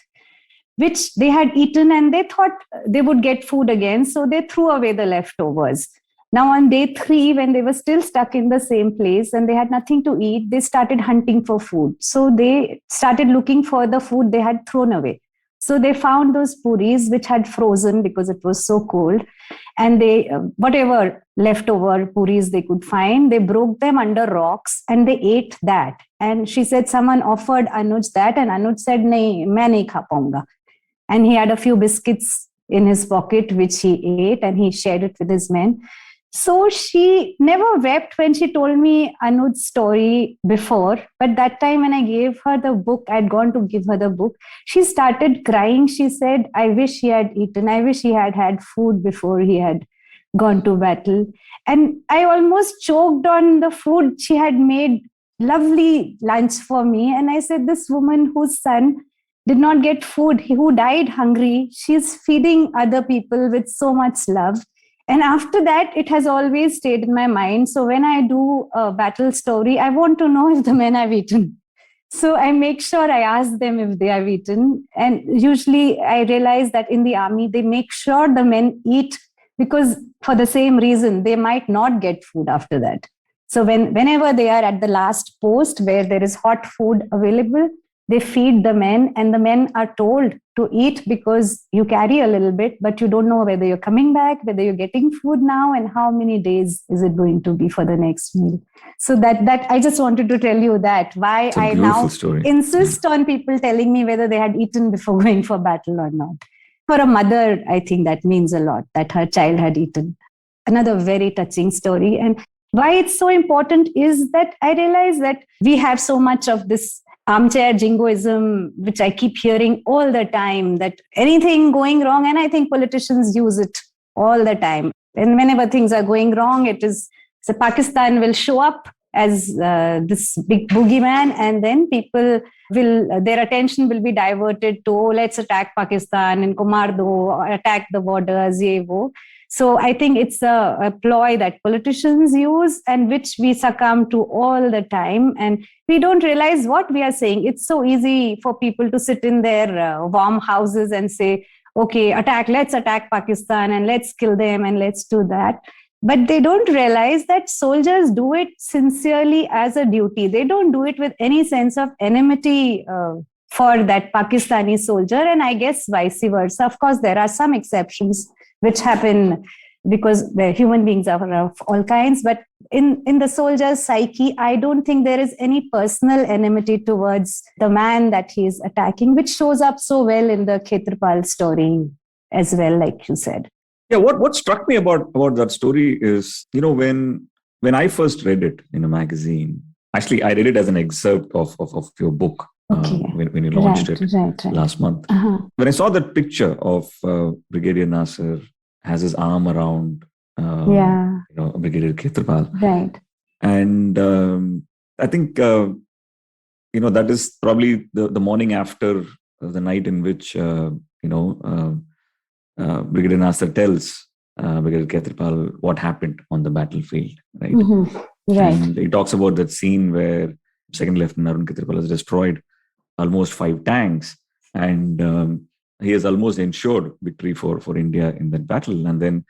which they had eaten, and they thought they would get food again. So they threw away the leftovers. Now on day 3, when they were still stuck in the same place and they had nothing to eat, they started hunting for food. So they started looking for the food they had thrown away. So they found those puris which had frozen because it was so cold. And they, whatever leftover puris they could find, they broke them under rocks and they ate that. And she said someone offered Anuj that, and Anuj said, "Nahi, main nahi kha paunga." And he had a few biscuits in his pocket, which he ate, and he shared it with his men. So she never wept when she told me Anuj's story before. But that time when I gave her the book, I'd gone to give her the book, she started crying. She said, "I wish he had eaten. I wish he had had food before he had gone to battle." And I almost choked on the food. She had made lovely lunch for me. And I said, this woman whose son did not get food, who died hungry, she's feeding other people with so much love. And after that, it has always stayed in my mind. So when I do a battle story, I want to know if the men have eaten. So I make sure I ask them if they have eaten. And usually I realize that in the army, they make sure the men eat because for the same reason, they might not get food after that. So whenever they are at the last post where there is hot food available, they feed the men, and the men are told to eat because you carry a little bit, but you don't know whether you're coming back, whether you're getting food now, and how many days is it going to be for the next meal. So that I just wanted to tell you that why I now insist on people telling me whether they had eaten before going for battle or not. For a mother, I think that means a lot, that her child had eaten. Another very touching story. And why it's so important is that I realize that we have so much of this armchair jingoism, which I keep hearing all the time, that anything going wrong, and I think politicians use it all the time. And whenever things are going wrong, it is, so Pakistan will show up as this big boogeyman, and then people will, their attention will be diverted to, oh, let's attack Pakistan and Kumar do, attack the borders, ye wo. So I think it's a ploy that politicians use and which we succumb to all the time. And we don't realize what we are saying. It's so easy for people to sit in their warm houses and say, okay, let's attack Pakistan and let's kill them and let's do that. But they don't realize that soldiers do it sincerely as a duty. They don't do it with any sense of enmity for that Pakistani soldier. And I guess vice versa. Of course, there are some exceptions which happen because the human beings are of all kinds. But in the soldier's psyche, I don't think there is any personal enmity towards the man that he is attacking, which shows up so well in the Ketrapala story as well, like you said. Yeah, what struck me about that story is, when I first read it in a magazine, actually I read it as an excerpt of your book. Okay. When you launched it last month. Uh-huh. When I saw that picture of Brigadier Nasser has his arm around Brigadier Ketrapala. Right. And I think, that is probably the morning after the night in which, Brigadier Nasser tells Brigadier Ketrapala what happened on the battlefield. Right. Mm-hmm. Right. And he talks about that scene where Second Lieutenant Arun Ketrapala has destroyed almost 5 tanks, and he has almost ensured victory for India in that battle. And then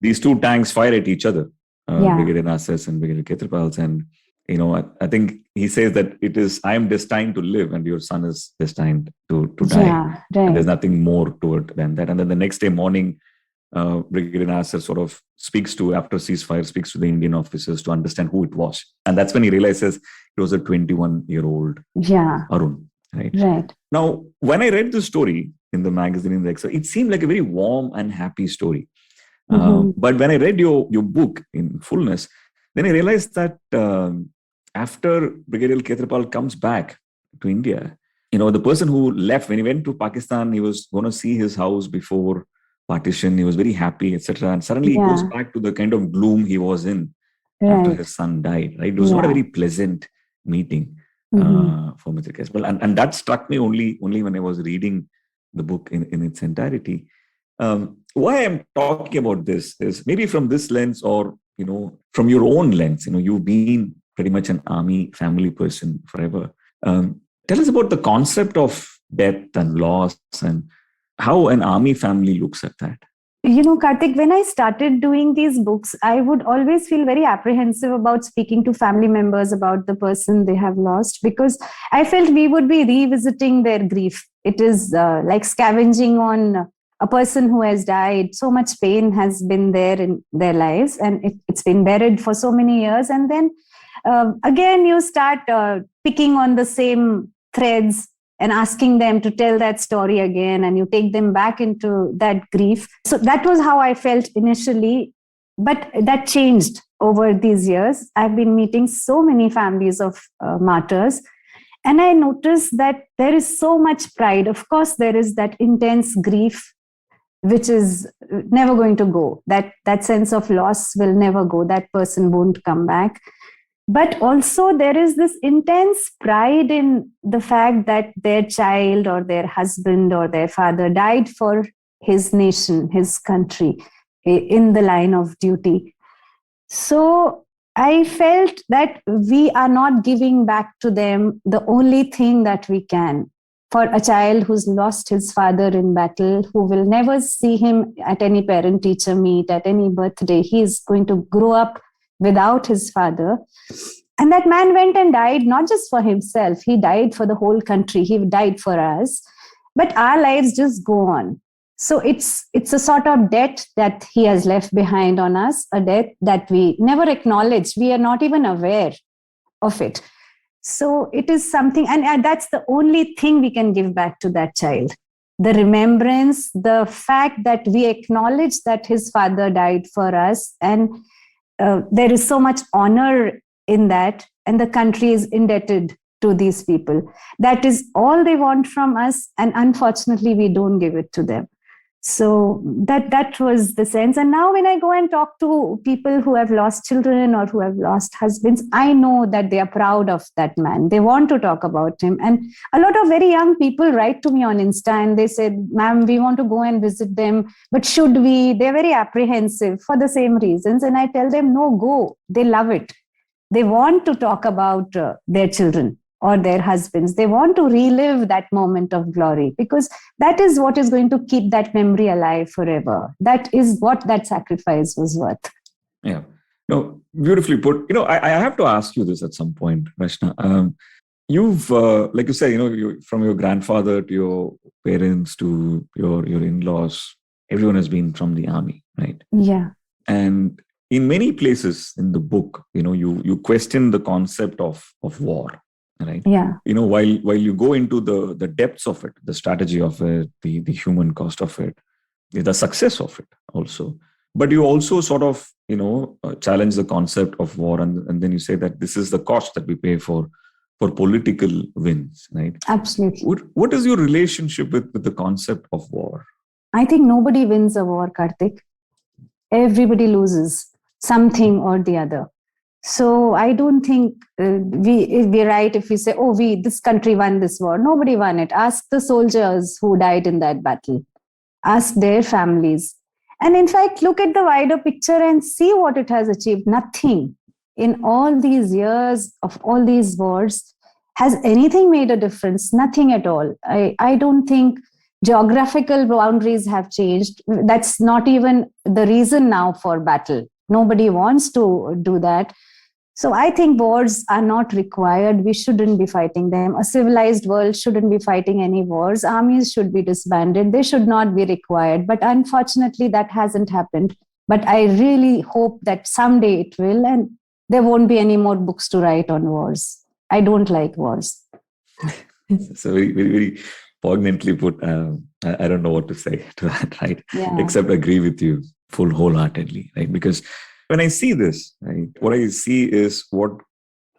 these 2 tanks fire at each other, Brigadier Nasser's and Brigadier Ketrapala's. And I think he says that it is, I am destined to live, and your son is destined to die. Yeah, right. And there's nothing more to it than that. And then the next day morning, Brigadier Nasser sort of after ceasefire, speaks to the Indian officers to understand who it was. And that's when he realizes it was a 21-year-old Arun. Right. Now, when I read the story in the magazine, in the excerpt, it seemed like a very warm and happy story. But when I read your book in fullness, then I realized that after Brigadier Ketrapala comes back to India, the person who left, when he went to Pakistan, he was going to see his house before partition. He was very happy, etc. And suddenly he goes back to the kind of gloom he was in after his son died. Right? It was not a very pleasant meeting. For Mr. Ketrapala. And that struck me only when I was reading the book in its entirety. Why I'm talking about this is maybe from this lens, or from your own lens. You've been pretty much an army family person forever. Tell us about the concept of death and loss and how an army family looks at that. Karthik, when I started doing these books, I would always feel very apprehensive about speaking to family members about the person they have lost, because I felt we would be revisiting their grief. It is like scavenging on a person who has died. So much pain has been there in their lives, and it's been buried for so many years. And then again, you start picking on the same threads and asking them to tell that story again, and you take them back into that grief. So that was how I felt initially, but that changed over these years. I've been meeting so many families of martyrs, and I noticed that there is so much pride. Of course, there is that intense grief, which is never going to go. That sense of loss will never go. That person won't come back. But also there is this intense pride in the fact that their child or their husband or their father died for his nation, his country, in the line of duty. So I felt that we are not giving back to them the only thing that we can. for a child who's lost his father in battle, who will never see him at any parent-teacher meet, at any birthday. He is going to grow up without his father. And that man went and died, not just for himself. He died for the whole country. He died for us. But our lives just go on. So it's a sort of debt that he has left behind on us, a debt that we never acknowledge. We are not even aware of it. So it is something, and that's the only thing we can give back to that child. The remembrance, the fact that we acknowledge that his father died for us, and there is so much honor in that, and the country is indebted to these people. That is all they want from us, and unfortunately, we don't give it to them. So that was the sense. And now when I go and talk to people who have lost children or who have lost husbands, I know that they are proud of that man. They want to talk about him. And a lot of very young people write to me on Insta and they said, ma'am, we want to go and visit them, but should we? They're very apprehensive for the same reasons. And I tell them, no, go. They love it. They want to talk about their children or their husbands. They want to relive that moment of glory, because that is what is going to keep that memory alive forever. That is what that sacrifice was worth. Yeah. No, beautifully put. I have to ask you this at some point, Rachna. You've, like you say, from your grandfather to your parents to your in-laws, everyone has been from the army, right? Yeah. And in many places in the book, you question the concept of war. Right. Yeah. While you go into the depths of it, the strategy of it, the human cost of it, the success of it also, but you also sort of challenge the concept of war, and then you say that this is the cost that we pay for political wins, right? Absolutely. What is your relationship with the concept of war? I think nobody wins a war, Karthik. Everybody loses something or the other. So I don't think we're right if we say, this country won this war. Nobody won it. Ask the soldiers who died in that battle. Ask their families. And in fact, look at the wider picture and see what it has achieved. Nothing. In all these years of all these wars, has anything made a difference? Nothing at all. I don't think geographical boundaries have changed. That's not even the reason now for battle. Nobody wants to do that. So I think wars are not required. We shouldn't be fighting them. A civilized world shouldn't be fighting any wars. Armies should be disbanded. They should not be required. But unfortunately, that hasn't happened. But I really hope that someday it will, and there won't be any more books to write on wars. I don't like wars. So very, very, very poignantly put. I don't know what to say to that, right? Yeah. Except agree with you wholeheartedly, right? Because when I see this, right, what I see is what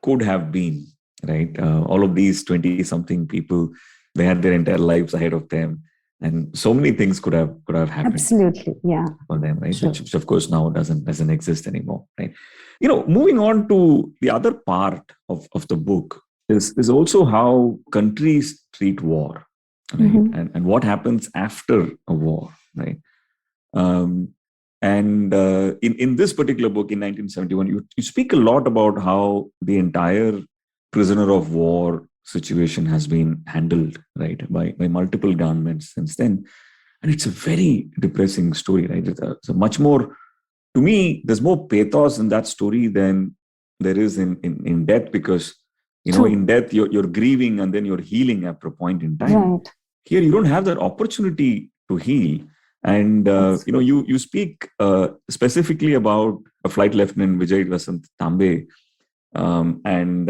could have been, right? All of these 20-something people, they had their entire lives ahead of them, and so many things could have happened. Absolutely, yeah, for them, right? Sure. Which of course now doesn't exist anymore, right? Moving on to the other part of the book is also how countries treat war, right? Mm-hmm. And what happens after a war, right? In this particular book in 1971, you speak a lot about how the entire prisoner of war situation has been handled, right, by multiple governments since then. And it's a very depressing story, right? It's a much more, to me, there's more pathos in that story than there is in death, because, in death, you're grieving and then you're healing after a point in time. Right. Here, you don't have that opportunity to heal. And, you speak specifically about a Flight Lieutenant Vijay Vasant Tambe and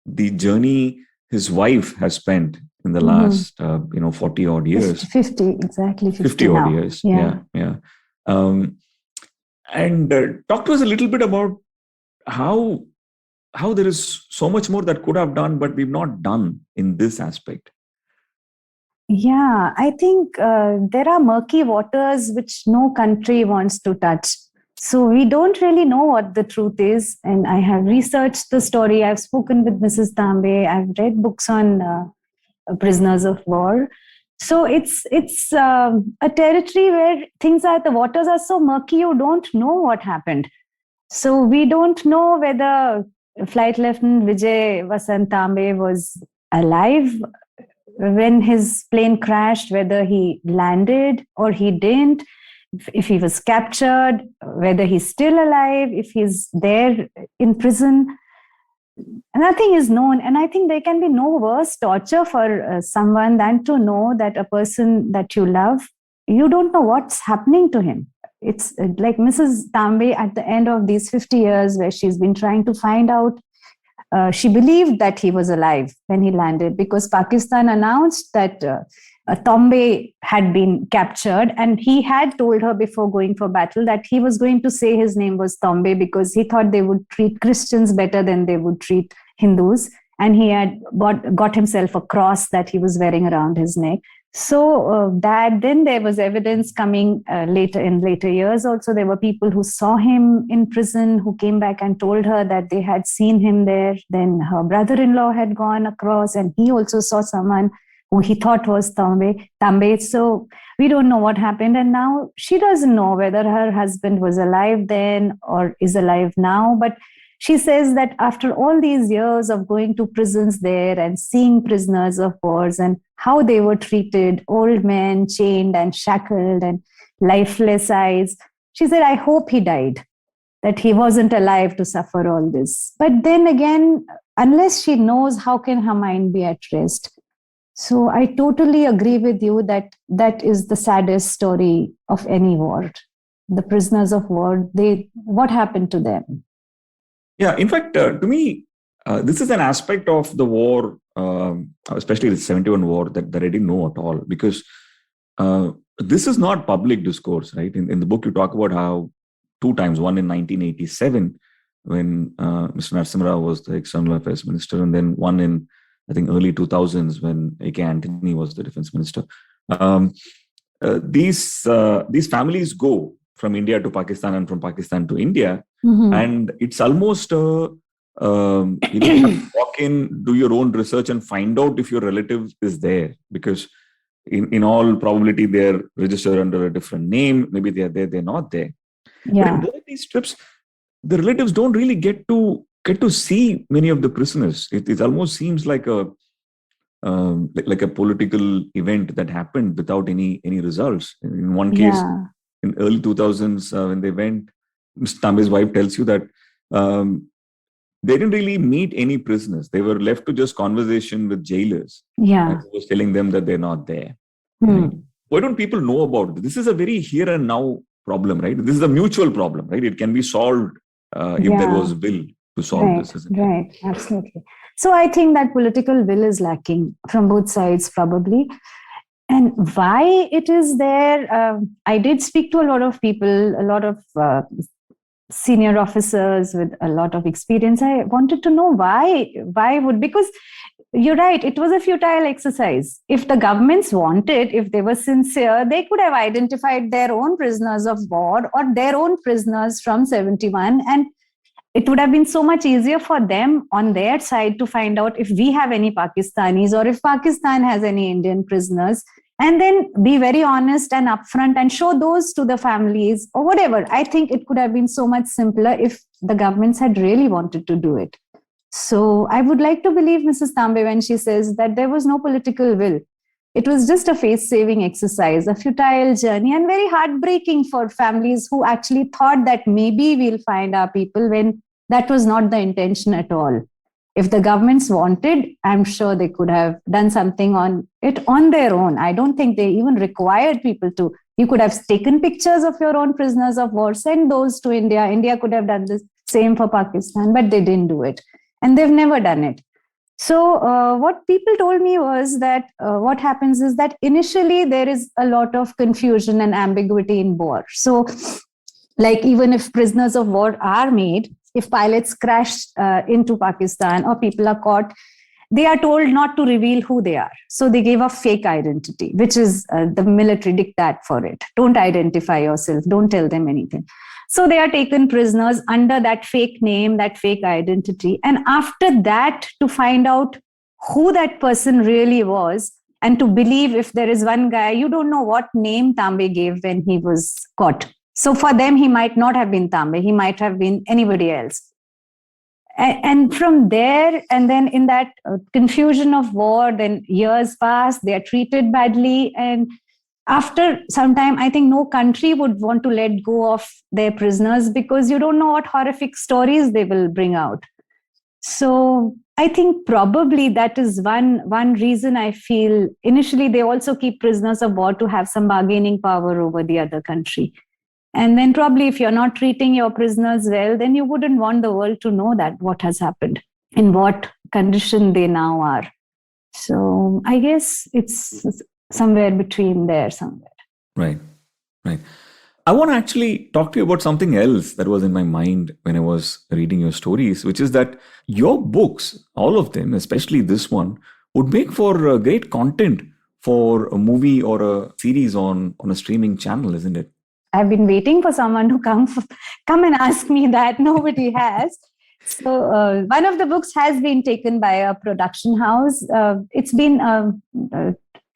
the journey his wife has spent in the last, 40 odd years. 50, exactly 50 odd now. years. Yeah. And talk to us a little bit about how there is so much more that could have done, but we've not done in this aspect. Yeah, I think there are murky waters which no country wants to touch. So we don't really know what the truth is. And I have researched the story. I've spoken with Mrs. Tambe. I've read books on prisoners of war. So it's a territory where the waters are so murky, you don't know what happened. So we don't know whether Flight Lieutenant Vijay Vasant Tambe was alive when his plane crashed, whether he landed or he didn't, if he was captured, whether he's still alive, if he's there in prison. Nothing is known. And I think there can be no worse torture for someone than to know that a person that you love, you don't know what's happening to him. It's like Mrs. Tambe at the end of these 50 years where she's been trying to find out. She believed that he was alive when he landed because Pakistan announced that Tombe had been captured, and he had told her before going for battle that he was going to say his name was Tombe because he thought they would treat Christians better than they would treat Hindus, and he had got himself a cross that he was wearing around his neck. So that then there was evidence coming later years. Also, there were people who saw him in prison who came back and told her that they had seen him there. Then her brother-in-law had gone across, and he also saw someone who he thought was Tambe. So we don't know what happened. And now she doesn't know whether her husband was alive then or is alive now. But she says that after all these years of going to prisons there and seeing prisoners of wars and how they were treated, old men chained and shackled and lifeless eyes, she said, I hope he died, that he wasn't alive to suffer all this. But then again, unless she knows, how can her mind be at rest? So I totally agree with you that that is the saddest story of any war. The prisoners of war, what happened to them? Yeah, in fact, to me, this is an aspect of the war, especially the 71 war, that I didn't know at all, because this is not public discourse, right? In the book, you talk about how 2 times, one in 1987, when Mr. Narasimha Rao was the External Affairs Minister, and then one in, I think, early 2000s when A.K. Antony was the Defense Minister. These families go from India to Pakistan and from Pakistan to India, and it's almost you walk in, do your own research, and find out if your relative is there, because in all probability they're registered under a different name. Maybe they're there, they're not there. Yeah. But in both these trips, the relatives don't really get to see many of the prisoners. It almost seems like a political event that happened without any results. In one case, in early 2000s, when they went, Mr. Tambe's wife tells you that they didn't really meet any prisoners. They were left to just conversation with jailers. Yeah, and he was telling them that they're not there. Right? Why don't people know about this? This is a very here and now problem, right? This is a mutual problem, right? It can be solved if there was will to solve this, isn't it? Right, absolutely. So I think that political will is lacking from both sides, probably. And why it is there, I did speak to a lot of people, a lot of senior officers with a lot of experience. I wanted to know because you're right, it was a futile exercise. If the governments wanted, if they were sincere, they could have identified their own prisoners of war or their own prisoners from 71, and it would have been so much easier for them on their side to find out if we have any Pakistanis or if Pakistan has any Indian prisoners, and then be very honest and upfront and show those to the families or whatever. I think it could have been so much simpler if the governments had really wanted to do it. So I would like to believe Mrs. Tambe when she says that there was no political will. It was just a face-saving exercise, a futile journey, and very heartbreaking for families who actually thought that maybe we'll find our people, when that was not the intention at all. If the governments wanted, I'm sure they could have done something on it on their own. I don't think they even required people to. You could have taken pictures of your own prisoners of war, send those to India. India could have done the same for Pakistan, but they didn't do it. And they've never done it. So what people told me was that what happens is that initially there is a lot of confusion and ambiguity in war. So like even if prisoners of war are made, if pilots crash into Pakistan or people are caught, they are told not to reveal who they are. So they gave a fake identity, which is the military diktat for it. Don't identify yourself. Don't tell them anything. So they are taken prisoners under that fake name, that fake identity. And after that, to find out who that person really was, and to believe if there is one guy, you don't know what name Tambe gave when he was caught. So for them, he might not have been Tambe. He might have been anybody else. And from there, and then in that confusion of war, then years pass, they are treated badly. And after some time, I think no country would want to let go of their prisoners because you don't know what horrific stories they will bring out. So I think probably that is one reason I feel initially they also keep prisoners of war to have some bargaining power over the other country. And then probably if you're not treating your prisoners well, then you wouldn't want the world to know that what has happened, in what condition they now are. So I guess it's somewhere between there somewhere. Right. I want to actually talk to you about something else that was in my mind when I was reading your stories, which is that your books, all of them, especially this one, would make for great content for a movie or a series on a streaming channel, isn't it? I've been waiting for someone to come and ask me that. Nobody has. So one of the books has been taken by a production house. It's been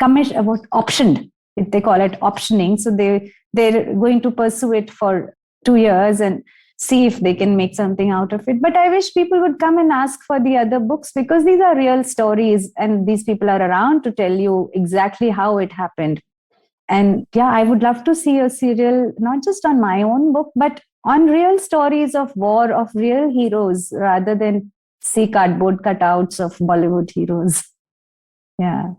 optioned. They call it optioning. So they're going to pursue it for 2 years and see if they can make something out of it. But I wish people would come and ask for the other books because these are real stories and these people are around to tell you exactly how it happened. And yeah, I would love to see a serial, not just on my own book, but on real stories of war, of real heroes, rather than see cardboard cutouts of Bollywood heroes. Yeah.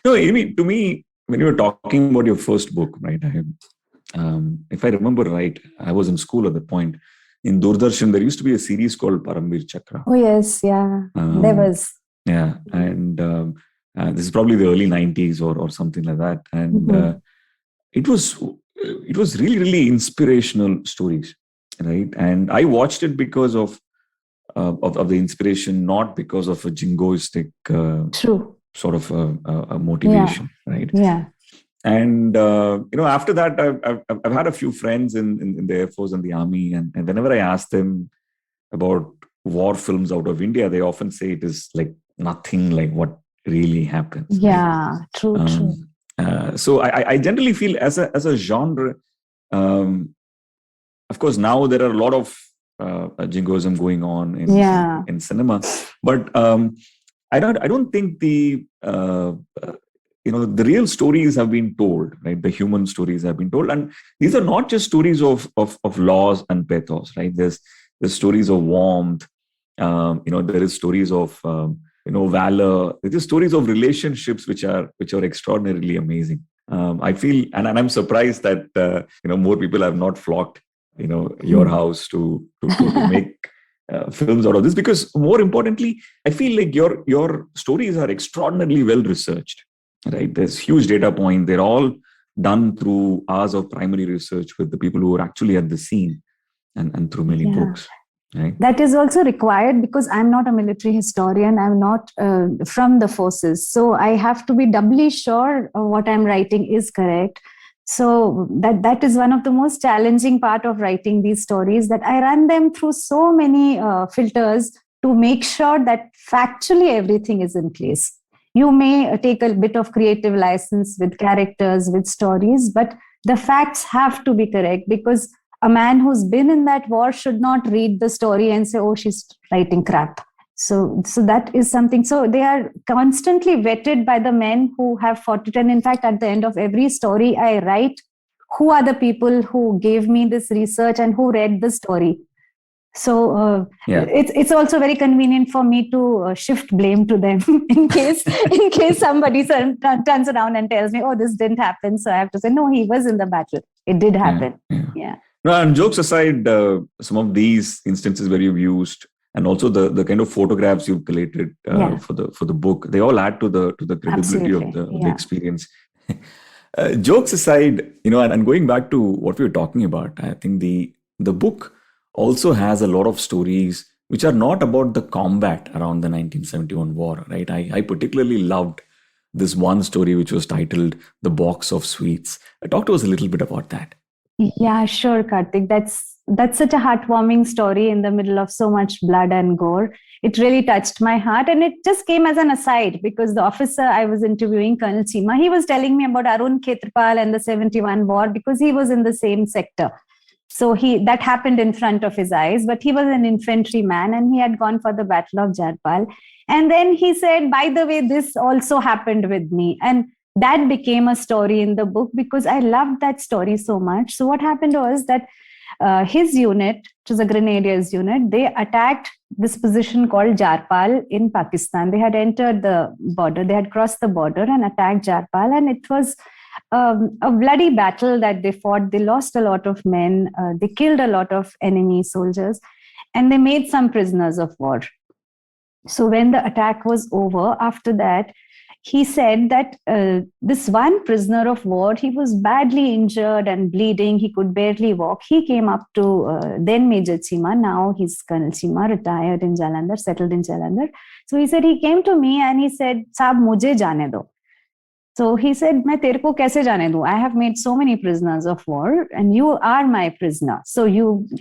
No, I mean, to me, when you were talking about your first book, right? If I remember right, I was in school at the point. In Doordarshan, there used to be a series called Parambir Chakra. Oh, yes. Yeah. There was. Yeah. And this is probably the early 90s or something like that. And it was really, really inspirational stories, right? And I watched it because of the inspiration, not because of a jingoistic sort of a motivation, right? Yeah. And after that, I've had a few friends in the Air Force and the Army, and whenever I ask them about war films out of India, they often say it is like nothing like what really happens. Yeah, right? True. So I generally feel as a genre, of course, now there are a lot of jingoism going on in cinema, but I don't think the real stories have been told, right? The human stories have been told, and these are not just stories of loss and pathos, right? There's stories of warmth. There is stories of valor. There is stories of relationships which are extraordinarily amazing. I feel, and I'm surprised that more people have not flocked your house to make films out of this, because more importantly, I feel like your stories are extraordinarily well researched, right? There's huge data point. They're all done through hours of primary research with the people who are actually at the scene and through many books. Right. That is also required because I'm not a military historian. I'm not from the forces. So I have to be doubly sure what I'm writing is correct. So that is one of the most challenging part of writing these stories, that I run them through so many filters to make sure that factually everything is in place. You may take a bit of creative license with characters, with stories, but the facts have to be correct, because a man who's been in that war should not read the story and say, oh, she's writing crap. So that is something. So they are constantly vetted by the men who have fought it. And in fact, at the end of every story, I write who are the people who gave me this research and who read the story. So it's also very convenient for me to shift blame to them in case somebody turns around and tells me, oh, this didn't happen. So I have to say, no, he was in the battle. It did happen. Yeah. No, and jokes aside, some of these instances where you've used, and also the kind of photographs you've collated for the book, they all add to the credibility of the experience. Jokes aside, and going back to what we were talking about, I think the book also has a lot of stories which are not about the combat around the 1971 war, right? I particularly loved this one story which was titled "The Box of Sweets." Talk to us a little bit about that. Yeah, sure, Karthik. That's such a heartwarming story in the middle of so much blood and gore. It really touched my heart, and it just came as an aside because the officer I was interviewing, Colonel Chima, he was telling me about Arun, Ketrapala and the 71 war because he was in the same sector. So that happened in front of his eyes, but he was an infantryman and he had gone for the Battle of Jarpal. And then he said, by the way, this also happened with me. And that became a story in the book because I loved that story so much. So what happened was that his unit, which was a grenadiers unit, they attacked this position called Jarpal in Pakistan. They had entered the border, they had crossed the border and attacked Jarpal. And it was a bloody battle that they fought. They lost a lot of men. They killed a lot of enemy soldiers and they made some prisoners of war. So when the attack was over, after that, he said that this one prisoner of war, he was badly injured and bleeding. He could barely walk. He came up to then Major Chima. Now he's Colonel Chima, retired in Jalandhar, settled in Jalandhar. So he said, he came to me and he said, Saab, mujhe jaane do. So he said, मैं तेरे को कैसे जाने दूं? I have made so many prisoners of war and you are my prisoner. So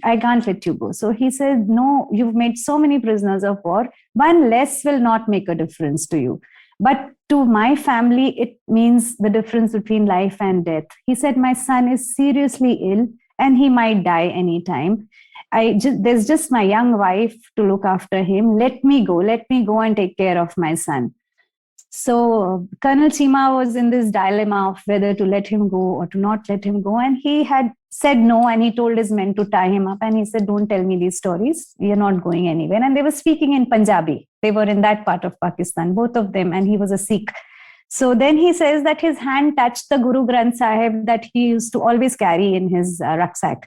I can't let you go. So he said, no, you've made so many prisoners of war. One less will not make a difference to you. But to my family, it means the difference between life and death. He said, my son is seriously ill and he might die anytime. There's just my young wife to look after him. Let me go and take care of my son. So Colonel Chima was in this dilemma of whether to let him go or to not let him go. And he had said no, and he told his men to tie him up. And he said, don't tell me these stories. You're not going anywhere. And they were speaking in Punjabi. They were in that part of Pakistan, both of them. And he was a Sikh. So then he says that his hand touched the Guru Granth Sahib that he used to always carry in his rucksack.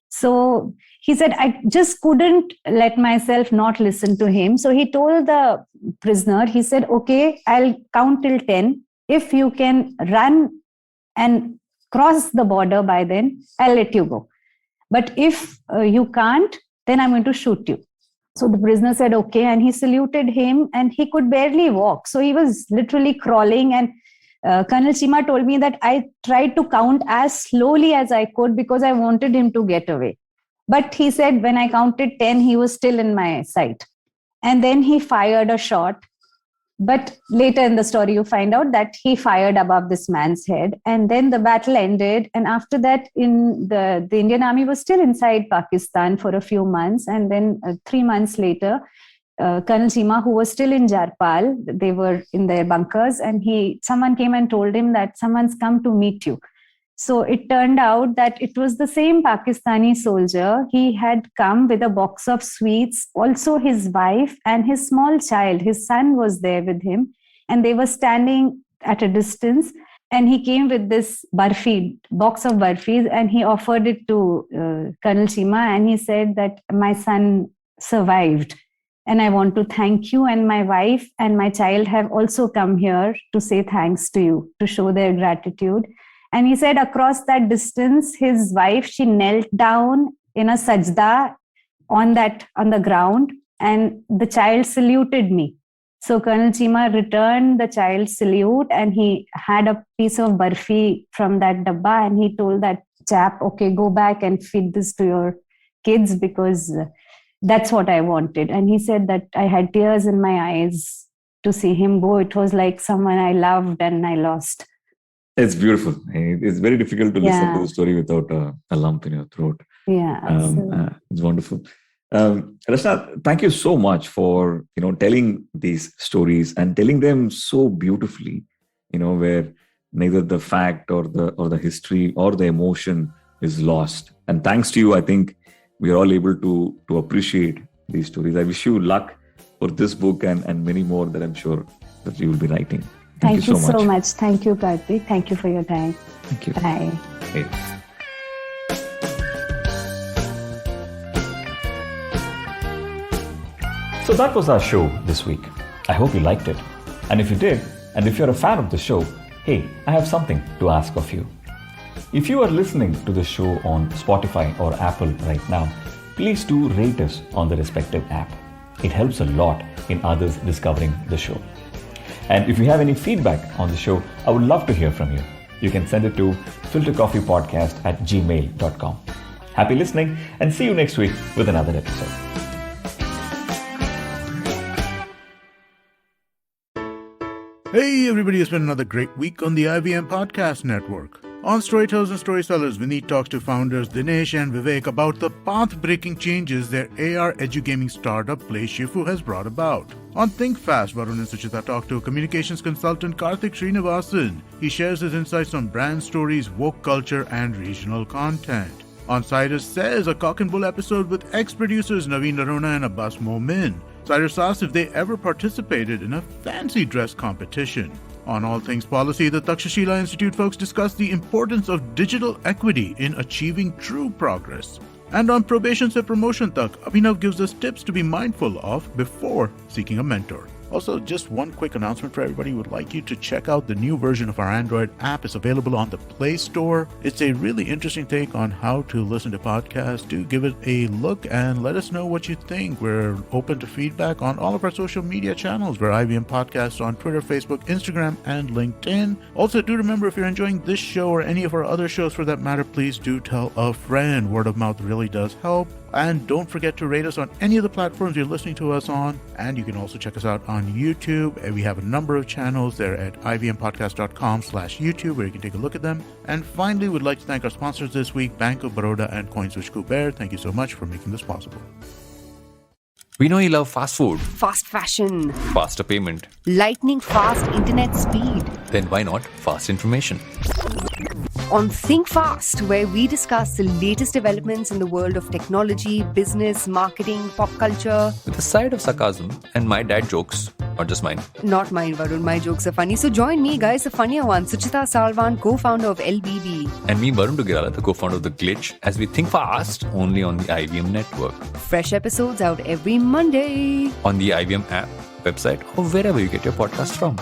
So he said, I just couldn't let myself not listen to him. So he told the prisoner, he said, okay, I'll count till 10. If you can run and cross the border by then, I'll let you go. But if you can't, then I'm going to shoot you. So the prisoner said, okay. And he saluted him and he could barely walk. So he was literally crawling. And Colonel Chima told me that I tried to count as slowly as I could because I wanted him to get away. But he said when I counted 10, he was still in my sight. And then he fired a shot. But later in the story, you find out that he fired above this man's head. And then the battle ended. And after that, the Indian army was still inside Pakistan for a few months. And then 3 months later, Colonel Chima, who was still in Jarpal, they were in their bunkers. And someone came and told him that someone's come to meet you. So it turned out that it was the same Pakistani soldier. He had come with a box of sweets, also his wife and his small child. His son was there with him and they were standing at a distance. And he came with this box of barfis, and he offered it to Colonel Chima. And he said that my son survived. And I want to thank you. And my wife and my child have also come here to say thanks to you, to show their gratitude. And he said across that distance, his wife, she knelt down in a sajda on the ground, and the child saluted me. So Colonel Chima returned the child's salute, and he had a piece of barfi from that dabba, and he told that chap, okay, go back and feed this to your kids because that's what I wanted. And he said that I had tears in my eyes to see him go. It was like someone I loved and I lost. It's beautiful. It's very difficult to listen to the story without a lump in your throat. Yeah, it's wonderful. Rachna, thank you so much for telling these stories and telling them so beautifully. Where neither the fact or the history or the emotion is lost. And thanks to you, I think we are all able to appreciate these stories. I wish you luck for this book and many more that I'm sure that you will be writing. Thank you so much. Thank you, Karthik. Thank you for your time. Thank you. Bye. Hey. So that was our show this week. I hope you liked it. And if you did, and if you're a fan of the show, hey, I have something to ask of you. If you are listening to the show on Spotify or Apple right now, please do rate us on the respective app. It helps a lot in others discovering the show. And if you have any feedback on the show, I would love to hear from you. You can send it to filterkoffeepodcast@gmail.com. Happy listening and see you next week with another episode. Hey everybody, it's been another great week on the IVM Podcast Network. On Storytellers and Storysellers, Vineet talks to founders Dinesh and Vivek about the path-breaking changes their AR edugaming startup PlayShifu has brought about. On Think Fast, Arun and Suchita talk to communications consultant Karthik Srinivasan. He shares his insights on brand stories, woke culture, and regional content. On Cyrus Says, a cock and bull episode with ex-producers Naveen Aruna and Abbas Momin. Cyrus asks if they ever participated in a fancy dress competition. On All Things Policy, the Takshashila Institute folks discuss the importance of digital equity in achieving true progress. And on Probation se Promotion Tak, Abhinav gives us tips to be mindful of before seeking a mentor. Also, just one quick announcement for everybody. We would like you to check out the new version of our Android app. It's available on the Play Store. It's a really interesting take on how to listen to podcasts. Do give it a look and let us know what you think. We're open to feedback on all of our social media channels. We're IVM Podcasts on Twitter, Facebook, Instagram, and LinkedIn. Also, do remember, if you're enjoying this show or any of our other shows for that matter, please do tell a friend. Word of mouth really does help. And don't forget to rate us on any of the platforms you're listening to us on. And you can also check us out on YouTube. And we have a number of channels there at ivmpodcast.com/YouTube where you can take a look at them. And finally, we'd like to thank our sponsors this week, Bank of Baroda and CoinSwitch Kuber. Thank you so much for making this possible. We know you love fast food, Fast fashion, faster payment. lightning fast internet speed. Then why not fast information? On Think Fast, where we discuss the latest developments in the world of technology, business, marketing, pop culture. With a side of sarcasm and my dad jokes, not just mine. Not mine, Varun. My jokes are funny. So join me, guys, the funnier one, Suchita Salvan, co-founder of LBB. And me, Varun Dugirala, the co-founder of The Glitch, as we think fast only on the IVM network. Fresh episodes out every Monday. On the IVM app, website, or wherever you get your podcast from.